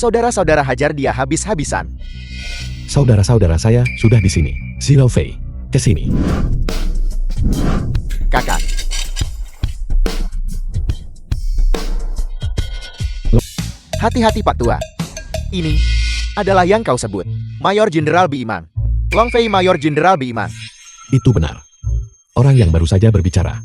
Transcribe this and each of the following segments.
Saudara-saudara hajar dia habis-habisan. Saudara-saudara saya sudah di sini. Zhao Fei, ke sini. Kakak. Hati-hati Pak Tua. Ini adalah yang kau sebut Mayor Jenderal Biimang. Long Fei Mayor Jenderal Biimang. Itu benar. Orang yang baru saja berbicara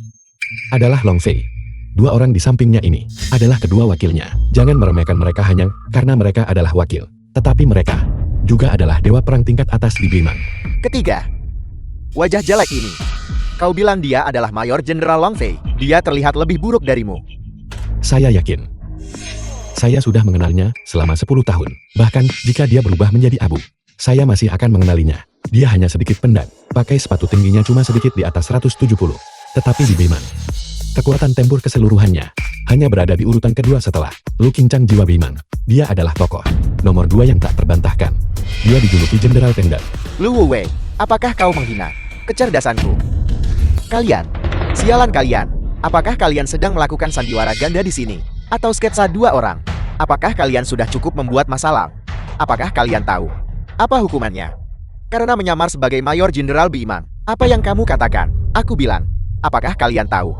adalah Long Fei. Dua orang di sampingnya ini adalah kedua wakilnya. Jangan meremehkan mereka hanya karena mereka adalah wakil. Tetapi mereka juga adalah dewa perang tingkat atas di Biimang. Ketiga, wajah jelek ini. Kau bilang dia adalah Mayor Jenderal Long Fei. Dia terlihat lebih buruk darimu. Saya yakin. Saya sudah mengenalnya selama 10 tahun. Bahkan jika dia berubah menjadi abu, saya masih akan mengenalinya. Dia hanya sedikit pendek. Pakai sepatu tingginya cuma sedikit di atas 170. Tetapi di Biimang, kekuatan tempur keseluruhannya hanya berada di urutan kedua setelah Lu Qingchang jiwa Biimang. Dia adalah tokoh nomor 2 yang tak terbantahkan. Dia dijuluki Jenderal Tender. Lu Wuwei, apakah kau menghina kecerdasanku? Kalian, sialan kalian. Apakah kalian sedang melakukan sandiwara ganda di sini? Atau sketsa dua orang? Apakah kalian sudah cukup membuat masalah? Apakah kalian tahu apa hukumannya? Karena menyamar sebagai Mayor Jenderal Biimang. Apa yang kamu katakan? Aku bilang, apakah kalian tahu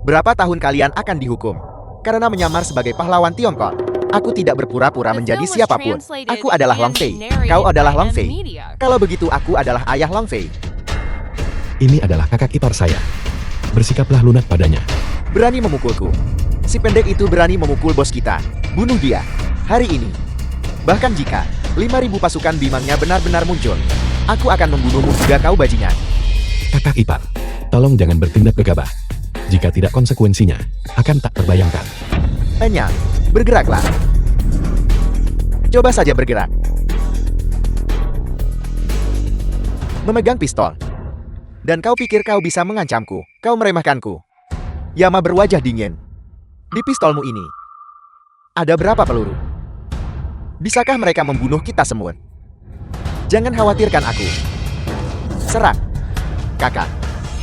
berapa tahun kalian akan dihukum? Karena menyamar sebagai pahlawan Tiongkok. Aku tidak berpura-pura menjadi siapapun. Aku adalah Long Fei. Kau adalah Long Fei. Kalau begitu aku adalah ayah Long Fei. Ini adalah kakak ipar saya. Bersikaplah lunak padanya. Berani memukulku. Si pendek itu berani memukul bos kita. Bunuh dia. Hari ini. Bahkan jika 5.000 pasukan Biimangnya benar-benar muncul, aku akan membunuhmu juga kau bajingan. Kakak ipar, tolong jangan bertindak gegabah. Jika tidak konsekuensinya akan tak terbayangkan. Enyang, bergeraklah. Coba saja bergerak. Memegang pistol. Dan kau pikir kau bisa mengancamku? Kau meremehkanku. Yama berwajah dingin. Di pistolmu ini ada berapa peluru? Bisakah mereka membunuh kita semua? Jangan khawatirkan aku. Serang. Kakak,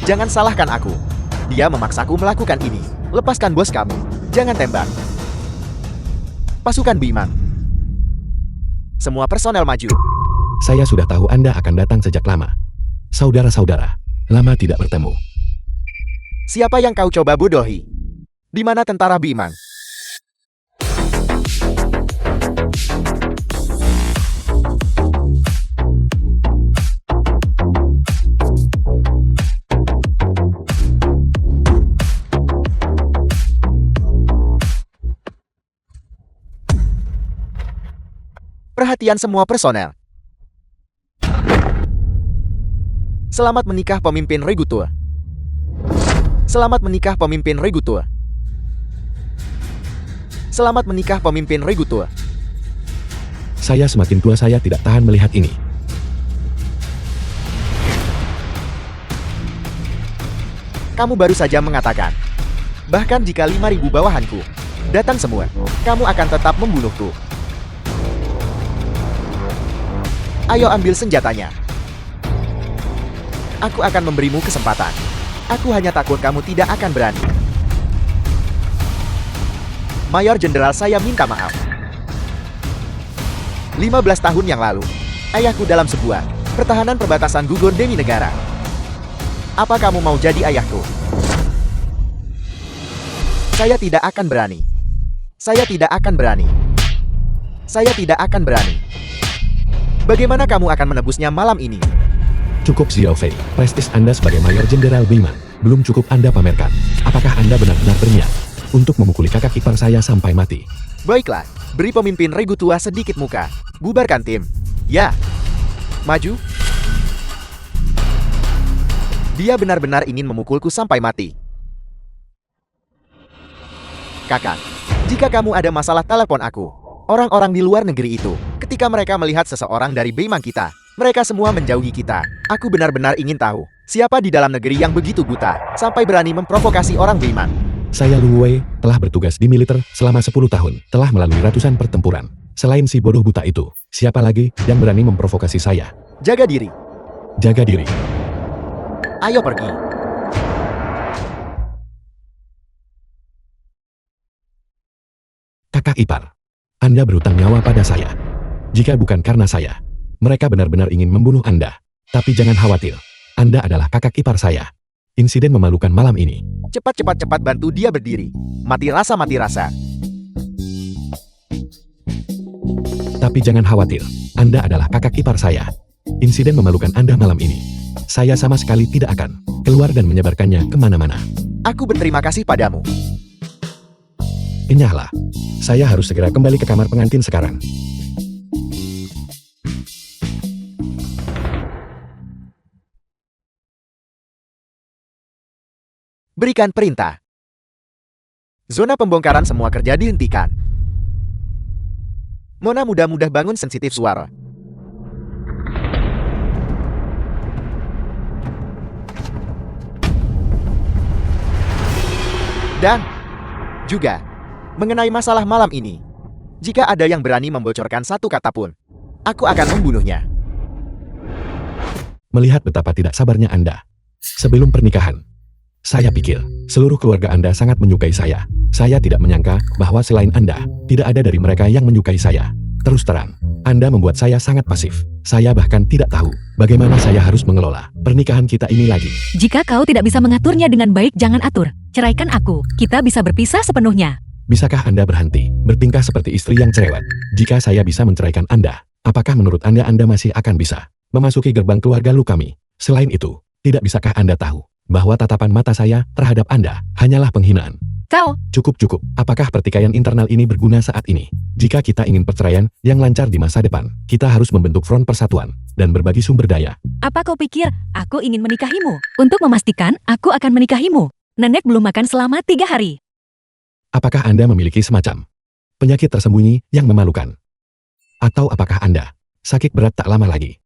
jangan salahkan aku. Dia memaksaku melakukan ini. Lepaskan bos kamu. Jangan tembak. Pasukan Biimang. Semua personel maju. Saya sudah tahu Anda akan datang sejak lama. Saudara-saudara, lama tidak bertemu. Siapa yang kau coba bodohi? Di mana tentara Biimang? Perhatian semua personel. Selamat menikah pemimpin Regutua. Selamat menikah pemimpin Regutua. Selamat menikah pemimpin Regutua. Saya semakin tua saya tidak tahan melihat ini. Kamu baru saja mengatakan, bahkan jika 5.000 bawahanku datang semua, kamu akan tetap membunuhku. Ayo ambil senjatanya. Aku akan memberimu kesempatan. Aku hanya takut kamu tidak akan berani. Mayor Jenderal, saya minta maaf. 15 tahun yang lalu, ayahku dalam sebuah pertahanan perbatasan gugur demi negara. Apa kamu mau jadi ayahku? Saya tidak akan berani. Saya tidak akan berani. Saya tidak akan berani. Bagaimana kamu akan menebusnya malam ini? Cukup Zhao Fei, prestis Anda sebagai Mayor Jenderal Biimang belum cukup Anda pamerkan. Apakah Anda benar-benar berniat untuk memukuli kakak ipar saya sampai mati? Baiklah, beri pemimpin Regutua sedikit muka. Bubarkan tim. Ya. Maju. Dia benar-benar ingin memukulku sampai mati. Kakak, jika kamu ada masalah telepon aku. Orang-orang di luar negeri itu, ketika mereka melihat seseorang dari Biimang kita, mereka semua menjauhi kita. Aku benar-benar ingin tahu, siapa di dalam negeri yang begitu buta, sampai berani memprovokasi orang Biimang. Saya Lu Wei, telah bertugas di militer selama 10 tahun, telah melalui ratusan pertempuran. Selain si bodoh buta itu, siapa lagi yang berani memprovokasi saya? Jaga diri. Jaga diri. Ayo pergi. Kakak ipar, Anda berhutang nyawa pada saya. Jika bukan karena saya, mereka benar-benar ingin membunuh Anda. Tapi jangan khawatir, Anda adalah kakak ipar saya. Insiden memalukan malam ini. Cepat bantu dia berdiri. Mati rasa. Tapi jangan khawatir, Anda adalah kakak ipar saya. Insiden memalukan Anda malam ini, saya sama sekali tidak akan keluar dan menyebarkannya kemana-mana. Aku berterima kasih padamu. Enyahlah, saya harus segera kembali ke kamar pengantin sekarang. Berikan perintah. Zona pembongkaran semua kerja dihentikan. Mona mudah-mudah bangun sensitif suara. Dan juga mengenai masalah malam ini. Jika ada yang berani membocorkan satu kata pun, aku akan membunuhnya. Melihat betapa tidak sabarnya Anda sebelum pernikahan, saya pikir seluruh keluarga Anda sangat menyukai saya. Saya tidak menyangka bahwa selain Anda, tidak ada dari mereka yang menyukai saya. Terus terang, Anda membuat saya sangat pasif. Saya bahkan tidak tahu bagaimana saya harus mengelola pernikahan kita ini lagi. Jika kau tidak bisa mengaturnya dengan baik, jangan atur. Ceraikan aku, kita bisa berpisah sepenuhnya. Bisakah Anda berhenti bertingkah seperti istri yang cerewet? Jika saya bisa menceraikan Anda, apakah menurut Anda masih akan bisa memasuki gerbang keluarga lu kami? Selain itu, tidak bisakah Anda tahu bahwa tatapan mata saya terhadap Anda hanyalah penghinaan? Kau, Cukup. Apakah pertikaian internal ini berguna saat ini? Jika kita ingin perceraian yang lancar di masa depan, kita harus membentuk front persatuan dan berbagi sumber daya. apa kau pikir aku ingin menikahimu? Untuk memastikan aku akan menikahimu, nenek belum makan selama 3 hari. Apakah Anda memiliki semacam penyakit tersembunyi yang memalukan? Atau apakah Anda sakit berat tak lama lagi?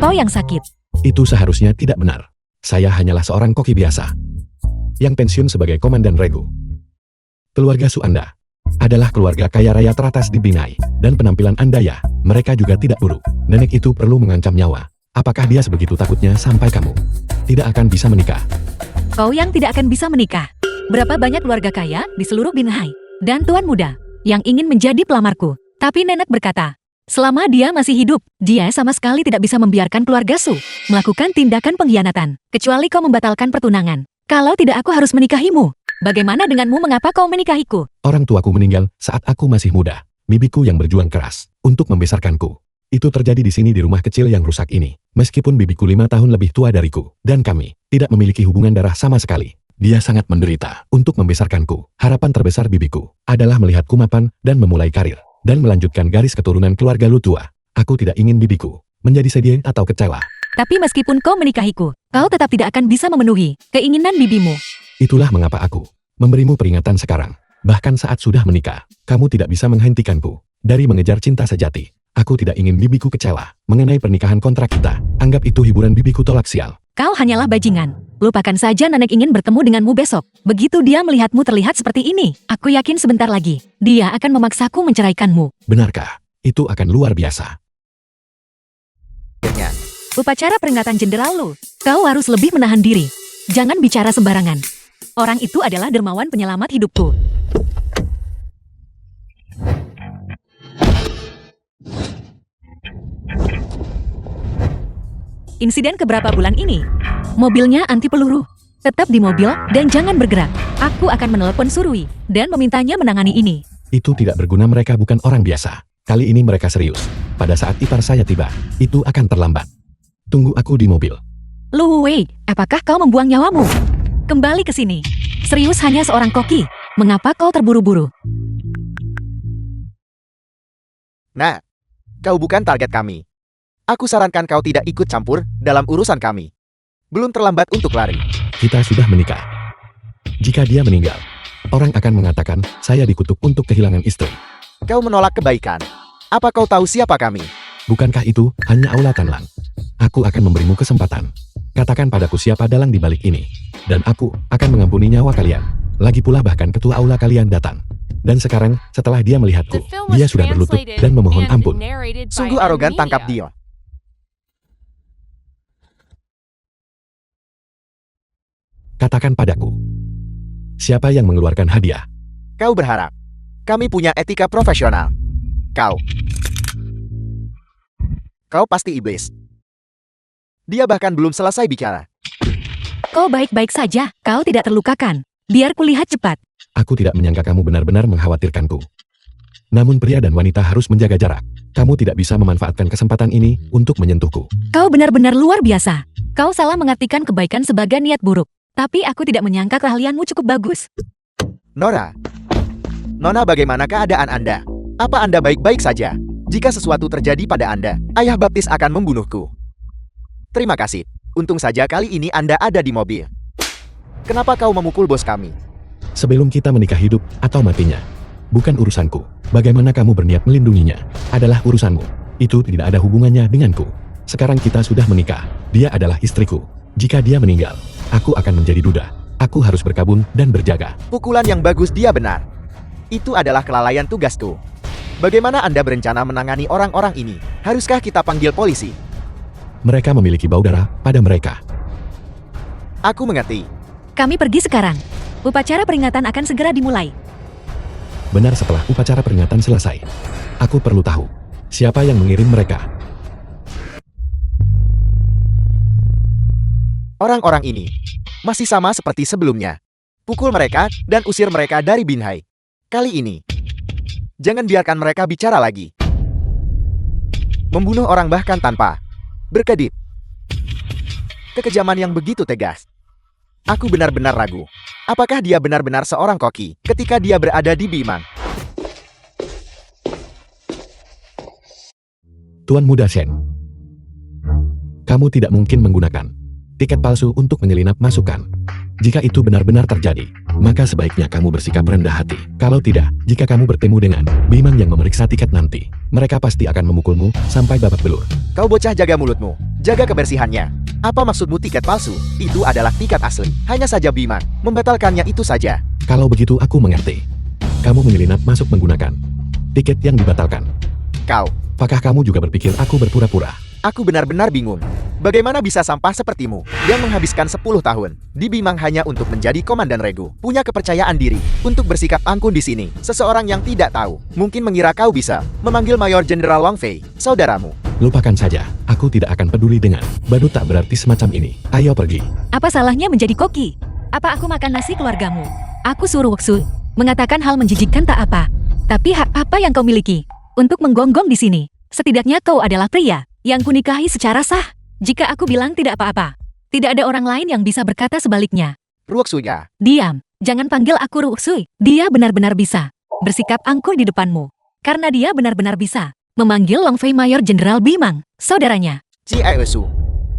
Kau yang sakit. Itu seharusnya tidak benar. Saya hanyalah seorang koki biasa yang pensiun sebagai komandan regu. Keluarga Su Anda adalah keluarga kaya raya teratas di Binai, dan penampilan Anda mereka juga tidak buruk. Nenek itu perlu mengancam nyawa. Apakah dia sebegitu takutnya sampai kamu tidak akan bisa menikah? Kau yang tidak akan bisa menikah. Berapa banyak keluarga kaya di seluruh Binhai dan tuan muda yang ingin menjadi pelamarku. Tapi nenek berkata, selama dia masih hidup, dia sama sekali tidak bisa membiarkan keluarga Su melakukan tindakan pengkhianatan, kecuali kau membatalkan pertunangan. Kalau tidak, aku harus menikahimu. Bagaimana denganmu? Mengapa kau menikahiku? Orang tuaku meninggal saat aku masih muda. Bibiku yang berjuang keras untuk membesarkanku. Itu terjadi di sini, di rumah kecil yang rusak ini. Meskipun bibiku 5 tahun lebih tua dariku, dan kami tidak memiliki hubungan darah sama sekali. Dia sangat menderita untuk membesarkanku. Harapan terbesar bibiku adalah melihatku mapan dan memulai karir, dan melanjutkan garis keturunan keluarga lu tua. Aku tidak ingin bibiku menjadi sedih atau kecewa. Tapi meskipun kau menikahiku, kau tetap tidak akan bisa memenuhi keinginan bibimu. Itulah mengapa aku memberimu peringatan sekarang. Bahkan saat sudah menikah, kamu tidak bisa menghentikanku dari mengejar cinta sejati. Aku tidak ingin bibiku kecewa mengenai pernikahan kontrak kita. Anggap itu hiburan, bibiku tolak sial. Kau hanyalah bajingan. Lupakan saja, nenek ingin bertemu denganmu besok. Begitu dia melihatmu terlihat seperti ini, aku yakin sebentar lagi dia akan memaksaku menceraikanmu. Benarkah? Itu akan luar biasa. Upacara peringatan jenderal lu. Kau harus lebih menahan diri. Jangan bicara sembarangan. Orang itu adalah dermawan penyelamat hidupku. Insiden keberapa bulan ini? Mobilnya anti peluru. Tetap di mobil dan jangan bergerak. Aku akan menelpon Surui dan memintanya menangani ini. Itu tidak berguna, mereka bukan orang biasa. Kali ini mereka serius. Pada saat ipar saya tiba, itu akan terlambat. Tunggu aku di mobil. Lu Wei, apakah kau membuang nyawamu? Kembali ke sini. Serius hanya seorang koki. Mengapa kau terburu-buru? Nah, kau bukan target kami. Aku sarankan kau tidak ikut campur dalam urusan kami. Belum terlambat untuk lari. Kita sudah menikah. Jika dia meninggal, orang akan mengatakan saya dikutuk untuk kehilangan istri. Kau menolak kebaikan. Apa kau tahu siapa kami? Bukankah itu hanya Aula Tanlang? Aku akan memberimu kesempatan. Katakan padaku siapa dalang di balik ini, dan aku akan mengampuni nyawa kalian. Lagi pula bahkan ketua aula kalian datang. Dan sekarang, setelah dia melihatku, dia sudah berlutut dan memohon ampun. Sungguh arogan, tangkap dia. Katakan padaku, siapa yang mengeluarkan hadiah? Kau berharap Kami punya etika profesional. Kau pasti iblis. Dia bahkan belum selesai bicara. Kau baik-baik saja, kau tidak terlukakan. Biar kulihat cepat. Aku tidak menyangka kamu benar-benar mengkhawatirkanku. Namun pria dan wanita harus menjaga jarak. Kamu tidak bisa memanfaatkan kesempatan ini untuk menyentuhku. Kau benar-benar luar biasa. Kau salah mengartikan kebaikan sebagai niat buruk. Tapi aku tidak menyangka keahlianmu cukup bagus. Nora. Nona, bagaimana keadaan Anda? Apa Anda baik-baik saja? Jika sesuatu terjadi pada Anda, Ayah Baptis akan membunuhku. Terima kasih. Untung saja kali ini Anda ada di mobil. Kenapa kau memukul bos kami? Sebelum kita menikah, hidup atau matinya bukan urusanku. Bagaimana kamu berniat melindunginya adalah urusanmu. Itu tidak ada hubungannya denganku. Sekarang kita sudah menikah. Dia adalah istriku. Jika dia meninggal, aku akan menjadi duda. Aku harus berkabung dan berjaga. Pukulan yang bagus, dia benar. Itu adalah kelalaian tugasku. Bagaimana Anda berencana menangani orang-orang ini? Haruskah kita panggil polisi? Mereka memiliki bau darah pada mereka. Aku mengerti. Kami pergi sekarang. Upacara peringatan akan segera dimulai. Benar, setelah upacara peringatan selesai. Aku perlu tahu siapa yang mengirim mereka. Orang-orang ini masih sama seperti sebelumnya. Pukul mereka dan usir mereka dari Binhai. Kali ini, jangan biarkan mereka bicara lagi. Membunuh orang bahkan tanpa berkedip. Kekejaman yang begitu tegas. Aku benar-benar ragu. Apakah dia benar-benar seorang koki ketika dia berada di Bimang? Tuan Muda Shen, kamu tidak mungkin menggunakan tiket palsu untuk menyelinap masukan. Jika itu benar-benar terjadi, maka sebaiknya kamu bersikap rendah hati. Kalau tidak, jika kamu bertemu dengan Bimang yang memeriksa tiket nanti, mereka pasti akan memukulmu sampai babak belur. Kau bocah, jaga mulutmu. Jaga kebersihannya. Apa maksudmu tiket palsu? Itu adalah tiket asli. Hanya saja Bimang membatalkannya, itu saja. Kalau begitu aku mengerti. Kamu menyelinap masuk menggunakan tiket yang dibatalkan. Apakah kamu juga berpikir aku berpura-pura? Aku benar-benar bingung. Bagaimana bisa sampah sepertimu yang menghabiskan 10 tahun di Bimang hanya untuk menjadi komandan regu, punya kepercayaan diri untuk bersikap angkuh di sini. Seseorang yang tidak tahu mungkin mengira kau bisa memanggil Mayor Jenderal Wang Fei, saudaramu. Lupakan saja, aku tidak akan peduli dengan badut tak berarti semacam ini. Ayo pergi. Apa salahnya menjadi koki? Apa aku makan nasi keluargamu? Aku suruh Woksu mengatakan hal menjijikkan tak apa. Tapi hak apa yang kau miliki untuk menggonggong di sini? Setidaknya kau adalah pria yang kunikahi secara sah. Jika aku bilang tidak apa-apa, tidak ada orang lain yang bisa berkata sebaliknya. Ruoksuya. Diam, jangan panggil aku Ruoksui. Dia benar-benar bisa bersikap angkuh di depanmu. Karena dia benar-benar bisa memanggil Long Fei Mayor Jenderal Bimang, saudaranya. Ciesu.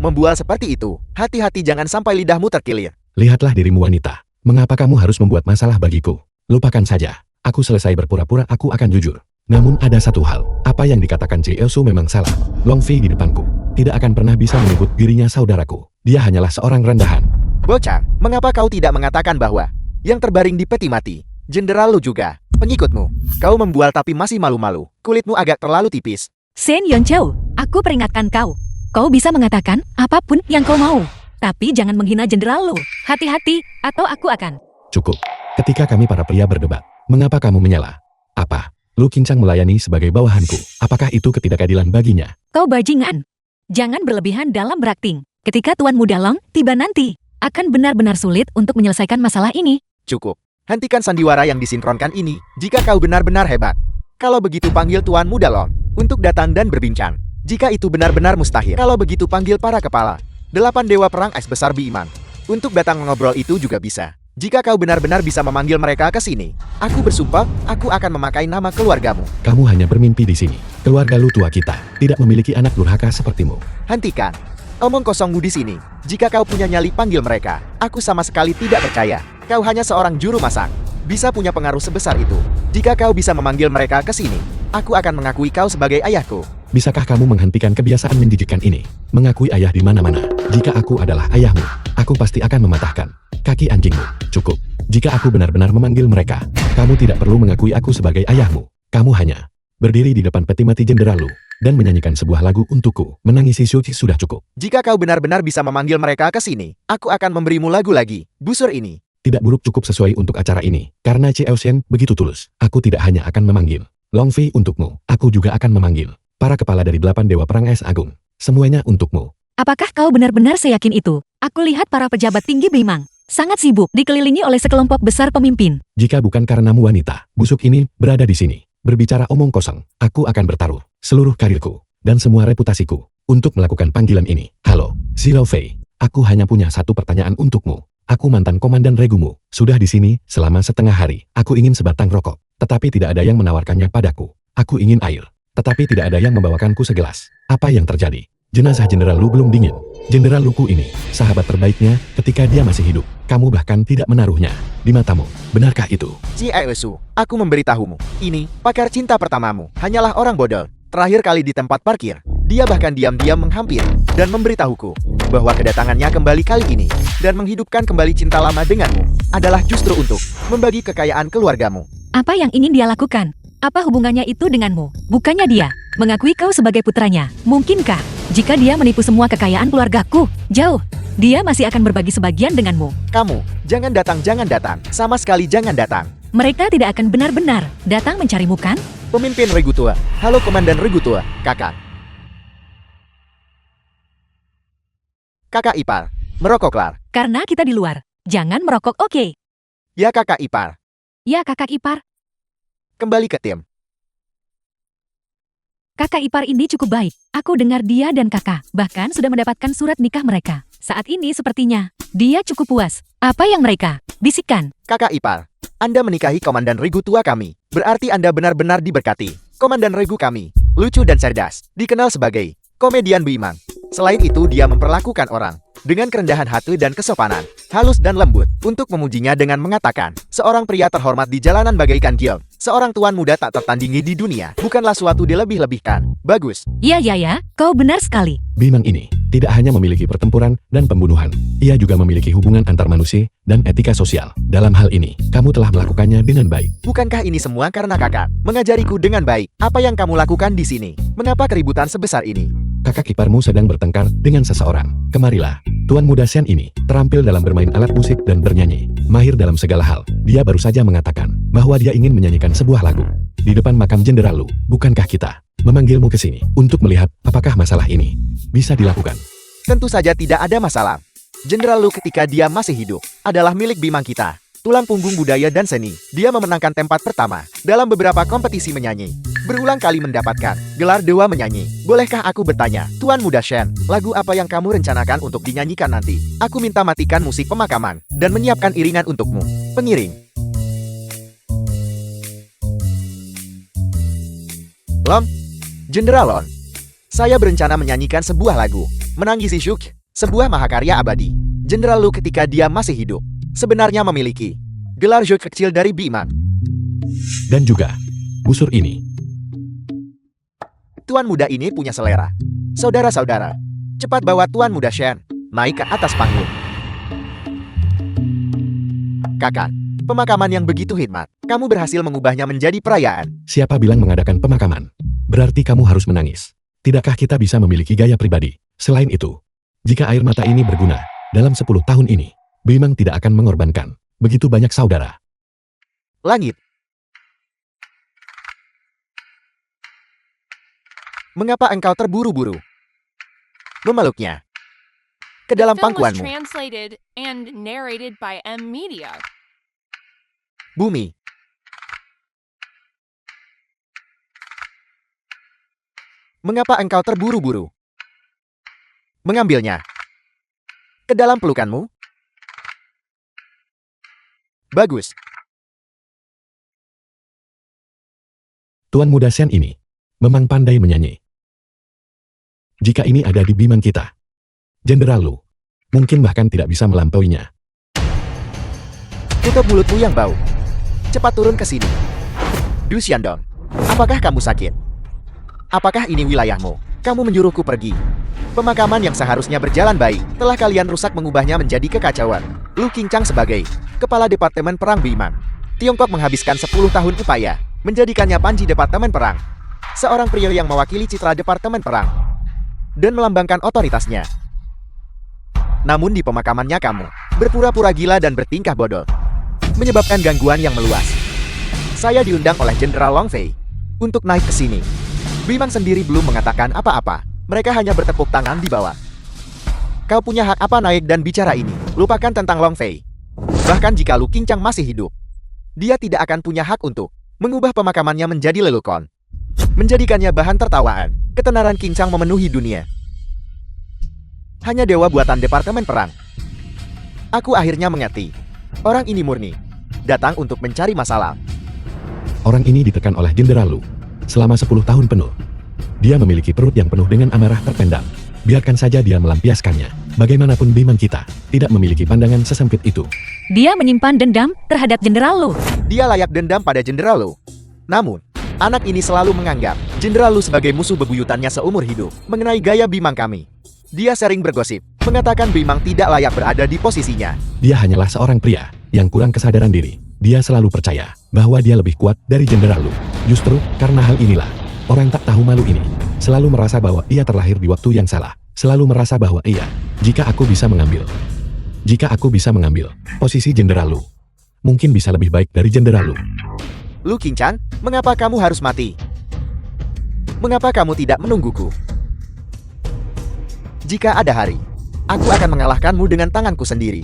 Membual seperti itu, hati-hati jangan sampai lidahmu terkilir. Lihatlah dirimu wanita. Mengapa kamu harus membuat masalah bagiku? Lupakan saja. Aku selesai berpura-pura, aku akan jujur. Namun ada satu hal, apa yang dikatakan Ciesu memang salah. Long Fei di depanku tidak akan pernah bisa menyebut dirinya saudaraku. Dia hanyalah seorang rendahan. Bocah, mengapa kau tidak mengatakan bahwa yang terbaring di peti mati Jenderal lu juga pengikutmu? Kau membual tapi masih malu-malu. Kulitmu agak terlalu tipis. Shen Yonchou, aku peringatkan kau. Kau bisa mengatakan apapun yang kau mau. Tapi jangan menghina jenderal lu. Hati-hati, atau aku akan. Cukup. Ketika kami para pria berdebat, mengapa kamu menyela? Apa? Lu Kincang melayani sebagai bawahanku. Apakah itu ketidakadilan baginya? Kau bajingan. Jangan berlebihan dalam berakting. Ketika Tuan Muda Long tiba nanti, akan benar-benar sulit untuk menyelesaikan masalah ini. Cukup. Hentikan sandiwara yang disinkronkan ini jika kau benar-benar hebat. Kalau begitu panggil Tuan Muda Long untuk datang dan berbincang. Jika itu benar-benar mustahil. Kalau begitu panggil para kepala 8 dewa perang es besar Bimang untuk datang mengobrol, itu juga bisa. Jika kau benar-benar bisa memanggil mereka ke sini, aku bersumpah, aku akan memakai nama keluargamu. Kamu hanya bermimpi di sini. Keluarga lu tua kita tidak memiliki anak durhaka sepertimu. Hentikan. Omong kosongmu di sini. Jika kau punya nyali, panggil mereka. Aku sama sekali tidak percaya. Kau hanya seorang juru masak. Bisa punya pengaruh sebesar itu. Jika kau bisa memanggil mereka ke sini, aku akan mengakui kau sebagai ayahku. Bisakah kamu menghentikan kebiasaan menjijikkan ini? Mengakui ayah di mana-mana. Jika aku adalah ayahmu, aku pasti akan mematahkan kaki anjingmu. Cukup. Jika aku benar-benar memanggil mereka, kamu tidak perlu mengakui aku sebagai ayahmu. Kamu hanya berdiri di depan peti mati jenderal lu dan menyanyikan sebuah lagu untukku. Menangisi Shuchi sudah cukup. Jika kau benar-benar bisa memanggil mereka ke sini, aku akan memberimu lagu lagi. Busur ini Tidak buruk cukup sesuai untuk acara ini. Karena Chiao Shen begitu tulus, aku tidak hanya akan memanggil Long Fei untukmu, aku juga akan memanggil para kepala dari 8 Dewa Perang Es Agung. Semuanya untukmu. Apakah kau benar-benar seyakin itu? Aku lihat para pejabat tinggi Beimang sangat sibuk dikelilingi oleh sekelompok besar pemimpin. Jika bukan karenamu wanita busuk ini berada di sini, berbicara omong kosong, aku akan bertaruh seluruh karirku dan semua reputasiku untuk melakukan panggilan ini. Halo, Xiao Fei. Aku hanya punya satu pertanyaan untukmu. Aku mantan komandan regumu, sudah di sini selama setengah hari. Aku ingin sebatang rokok, tetapi tidak ada yang menawarkannya padaku. Aku ingin air, tetapi tidak ada yang membawakanku segelas. Apa yang terjadi? Jenazah Jenderal Lu belum dingin. Jenderal Luku ini, sahabat terbaiknya ketika dia masih hidup. Kamu bahkan tidak menaruhnya di matamu. Benarkah itu? Chiao Su, aku memberitahumu. Ini, pakar cinta pertamamu, hanyalah orang bodoh. Terakhir kali di tempat parkir, dia bahkan diam-diam menghampiri dan memberitahuku bahwa kedatangannya kembali kali ini dan menghidupkan kembali cinta lama denganmu adalah justru untuk membagi kekayaan keluargamu. Apa yang ingin dia lakukan? Apa hubungannya itu denganmu? Bukannya dia mengakui kau sebagai putranya. Mungkinkah jika dia menipu semua kekayaan keluargaku? Jauh, dia masih akan berbagi sebagian denganmu. Kamu, jangan datang, sama sekali jangan datang. Mereka tidak akan benar-benar datang mencarimu kan? Pemimpin Regu Tua, halo Komandan Regu Tua, kakak. Kakak ipar, merokoklah. Karena kita di luar, jangan merokok, oke? Ya kakak ipar, Ya kakak ipar. kembali ke tim. Kakak ipar ini cukup baik. Aku dengar dia dan kakak bahkan sudah mendapatkan surat nikah mereka. Saat ini sepertinya dia cukup puas. Apa yang mereka bisikan? Kakak ipar, Anda menikahi Komandan Regu Tua kami. Berarti Anda benar-benar diberkati. Komandan Regu kami, lucu dan cerdas, dikenal sebagai komedian Beimang. Selain itu dia memperlakukan orang dengan kerendahan hati dan kesopanan, halus dan lembut, untuk memujinya dengan mengatakan, seorang pria terhormat di jalanan bagaikan Gil, seorang tuan muda tak tertandingi di dunia, bukanlah suatu dilebih-lebihkan. Bagus. Ya, kau benar sekali. Beimang ini tidak hanya memiliki pertempuran dan pembunuhan, ia juga memiliki hubungan antar manusia dan etika sosial. Dalam hal ini, kamu telah melakukannya dengan baik. Bukankah ini semua karena kakak mengajariku dengan baik? Apa yang kamu lakukan di sini? Mengapa keributan sebesar ini? Kakak iparmu sedang bertengkar dengan seseorang. Kemarilah. Tuan muda Shen ini terampil dalam bermain alat musik dan bernyanyi. Mahir dalam segala hal. Dia baru saja mengatakan bahwa dia ingin menyanyikan sebuah lagu di depan makam Jenderal Lu. Bukankah kita memanggilmu ke sini untuk melihat apakah masalah ini bisa dilakukan? Tentu saja tidak ada masalah. Jenderal Lu ketika dia masih hidup adalah milik Beimang kita. Tulang punggung budaya dan seni. Dia memenangkan tempat pertama dalam beberapa kompetisi menyanyi. Berulang kali mendapatkan gelar dewa menyanyi. Bolehkah aku bertanya, Tuan Muda Shen, lagu apa yang kamu rencanakan untuk dinyanyikan nanti? Aku minta matikan musik pemakaman dan menyiapkan iringan untukmu. Pengiring. Lon, Jenderal Lon, saya berencana menyanyikan sebuah lagu, Menangisi Syuk, sebuah mahakarya abadi. Jenderal Lu ketika dia masih hidup sebenarnya memiliki gelar Syuk kecil dari Beimang. Dan juga busur ini. Tuan muda ini punya selera. Saudara-saudara, cepat bawa Tuan Muda Shen naik ke atas panggung. Kakak, pemakaman yang begitu hikmat, kamu berhasil mengubahnya menjadi perayaan. Siapa bilang mengadakan pemakaman? Berarti kamu harus menangis. Tidakkah kita bisa memiliki gaya pribadi? Selain itu, jika air mata ini berguna, dalam 10 tahun ini, Beimang tidak akan mengorbankan begitu banyak saudara. Langit. Mengapa engkau terburu-buru memeluknya ke dalam Film was pangkuanmu? translated and narrated by M Media. Bumi. Mengapa engkau terburu-buru mengambilnya ke dalam pelukanmu? Bagus. Tuan muda Shen ini memang pandai menyanyi. Jika ini ada di Beimang kita, Jenderal Lu mungkin bahkan tidak bisa melampauinya. Tutup mulutmu yang bau. Cepat turun ke sini. Du Xiandong, apakah kamu sakit? Apakah ini wilayahmu? Kamu menyuruhku pergi. Pemakaman yang seharusnya berjalan baik, telah kalian rusak mengubahnya menjadi kekacauan. Lu Qingchang sebagai Kepala Departemen Perang Beimang, Tiongkok menghabiskan 10 tahun upaya menjadikannya Panji Departemen Perang. Seorang pria yang mewakili citra Departemen Perang dan melambangkan otoritasnya. Namun di pemakamannya kamu berpura-pura gila dan bertingkah bodoh, menyebabkan gangguan yang meluas. Saya diundang oleh Jenderal Longfei untuk naik ke sini. Bimang sendiri belum mengatakan apa-apa. Mereka hanya bertepuk tangan di bawah. Kau punya hak apa naik dan bicara ini? Lupakan tentang Longfei. Bahkan jika Lu Qingchang masih hidup, dia tidak akan punya hak untuk mengubah pemakamannya menjadi lelukon, menjadikannya bahan tertawaan. Ketenaran Qingchang memenuhi dunia. Hanya dewa buatan Departemen Perang. Aku akhirnya mengerti. Orang ini murni datang untuk mencari masalah. Orang ini ditekan oleh Jenderal Lu selama 10 tahun penuh. Dia memiliki perut yang penuh dengan amarah terpendam. Biarkan saja dia melampiaskannya. Bagaimanapun Bimang kita tidak memiliki pandangan sesempit itu. Dia menyimpan dendam terhadap Jenderal Lu. Dia layak dendam pada Jenderal Lu. Namun, anak ini selalu menganggap Jenderal Lu sebagai musuh bebuyutannya seumur hidup. Mengenai gaya Bimang kami, dia sering bergosip, mengatakan Bimang tidak layak berada di posisinya. Dia hanyalah seorang pria yang kurang kesadaran diri. Dia selalu percaya bahwa dia lebih kuat dari Jenderal Lu. Justru karena hal inilah, orang tak tahu malu ini selalu merasa bahwa ia terlahir di waktu yang salah. Selalu merasa bahwa jika aku bisa mengambil posisi Jenderal Lu, mungkin bisa lebih baik dari Jenderal Lu. Lu Qingchang, mengapa kamu harus mati? Mengapa kamu tidak menungguku? Jika ada hari, aku akan mengalahkanmu dengan tanganku sendiri.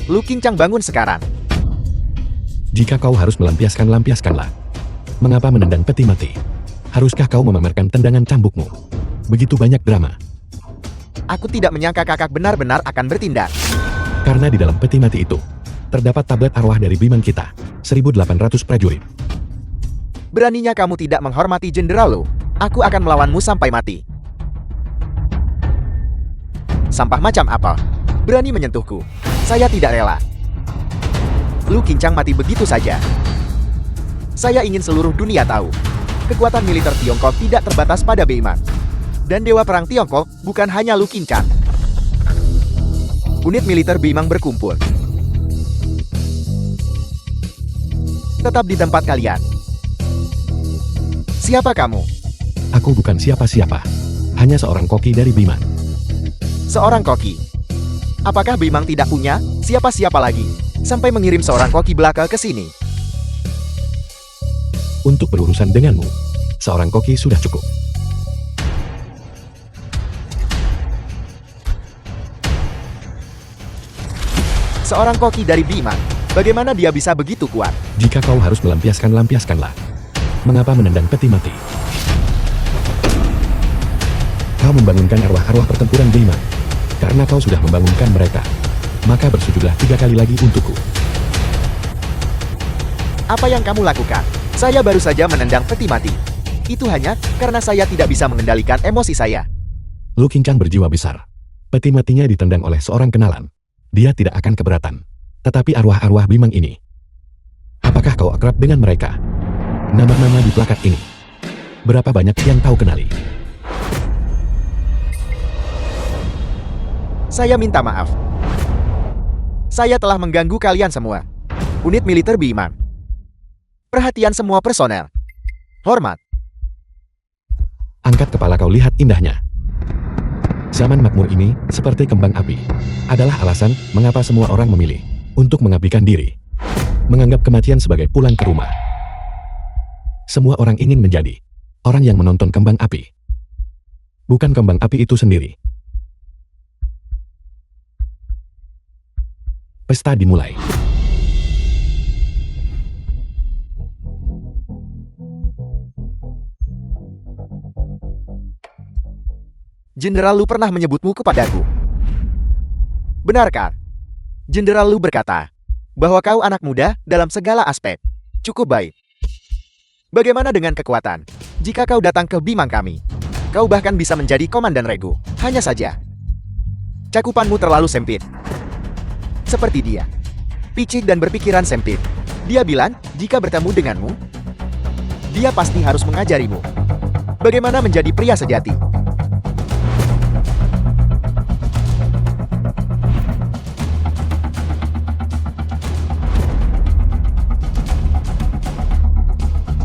Lu Qingchang, bangun sekarang. Jika kau harus lampiaskanlah. Mengapa menendang peti mati? Haruskah kau memamerkan tendangan cambukmu? Begitu banyak drama. Aku tidak menyangka kakak benar-benar akan bertindak. Karena di dalam peti mati itu, terdapat tablet arwah dari Bimang kita, 1.800 prajurit. Beraninya kamu tidak menghormati Jenderal Lu. Aku akan melawanmu sampai mati. Sampah macam apa? Berani menyentuhku. Saya tidak rela. Lu Qingchang mati begitu saja. Saya ingin seluruh dunia tahu. Kekuatan militer Tiongkok tidak terbatas pada Bimang. Dan Dewa Perang Tiongkok bukan hanya Lu Qingchang. Unit militer Bimang berkumpul. Tetap di tempat kalian. Siapa kamu? Aku bukan siapa-siapa. Hanya seorang koki dari Bimang. Seorang koki. Apakah Bimang tidak punya siapa-siapa lagi sampai mengirim seorang koki belaka ke sini? Untuk berurusan denganmu, seorang koki sudah cukup. Seorang koki dari Bimang, bagaimana dia bisa begitu kuat? Jika kau harus lampiaskanlah. Mengapa menendang peti mati? Kau membangunkan arwah-arwah pertempuran Bimang. Karena kau sudah membangunkan mereka, maka bersujudlah 3 kali lagi untukku. Apa yang kamu lakukan? Saya baru saja menendang peti mati. Itu hanya karena saya tidak bisa mengendalikan emosi saya. Lu Qingchang berjiwa besar. Peti matinya ditendang oleh seorang kenalan. Dia tidak akan keberatan. Tetapi arwah-arwah Bimang ini, apakah kau akrab dengan mereka? Nama-nama di plakat ini, berapa banyak yang kau kenali? Saya minta maaf. Saya telah mengganggu kalian semua. Unit militer Bimang. Perhatian semua personel. Hormat. Angkat kepala kau, lihat indahnya. Zaman makmur ini, seperti kembang api, adalah alasan mengapa semua orang memilih untuk mengabdikan diri. Menganggap kematian sebagai pulang ke rumah. Semua orang ingin menjadi orang yang menonton kembang api. Bukan kembang api itu sendiri. Pesta dimulai. Jenderal Lu pernah menyebutmu kepadaku. Benarkah? Jenderal Lu berkata bahwa kau anak muda dalam segala aspek. Cukup baik. Bagaimana dengan kekuatan? Jika kau datang ke Bimang kami, kau bahkan bisa menjadi komandan regu. Hanya saja, cakupanmu terlalu sempit. Seperti dia. Picik dan berpikiran sempit. Dia bilang, jika bertemu denganmu, dia pasti harus mengajarimu bagaimana menjadi pria sejati.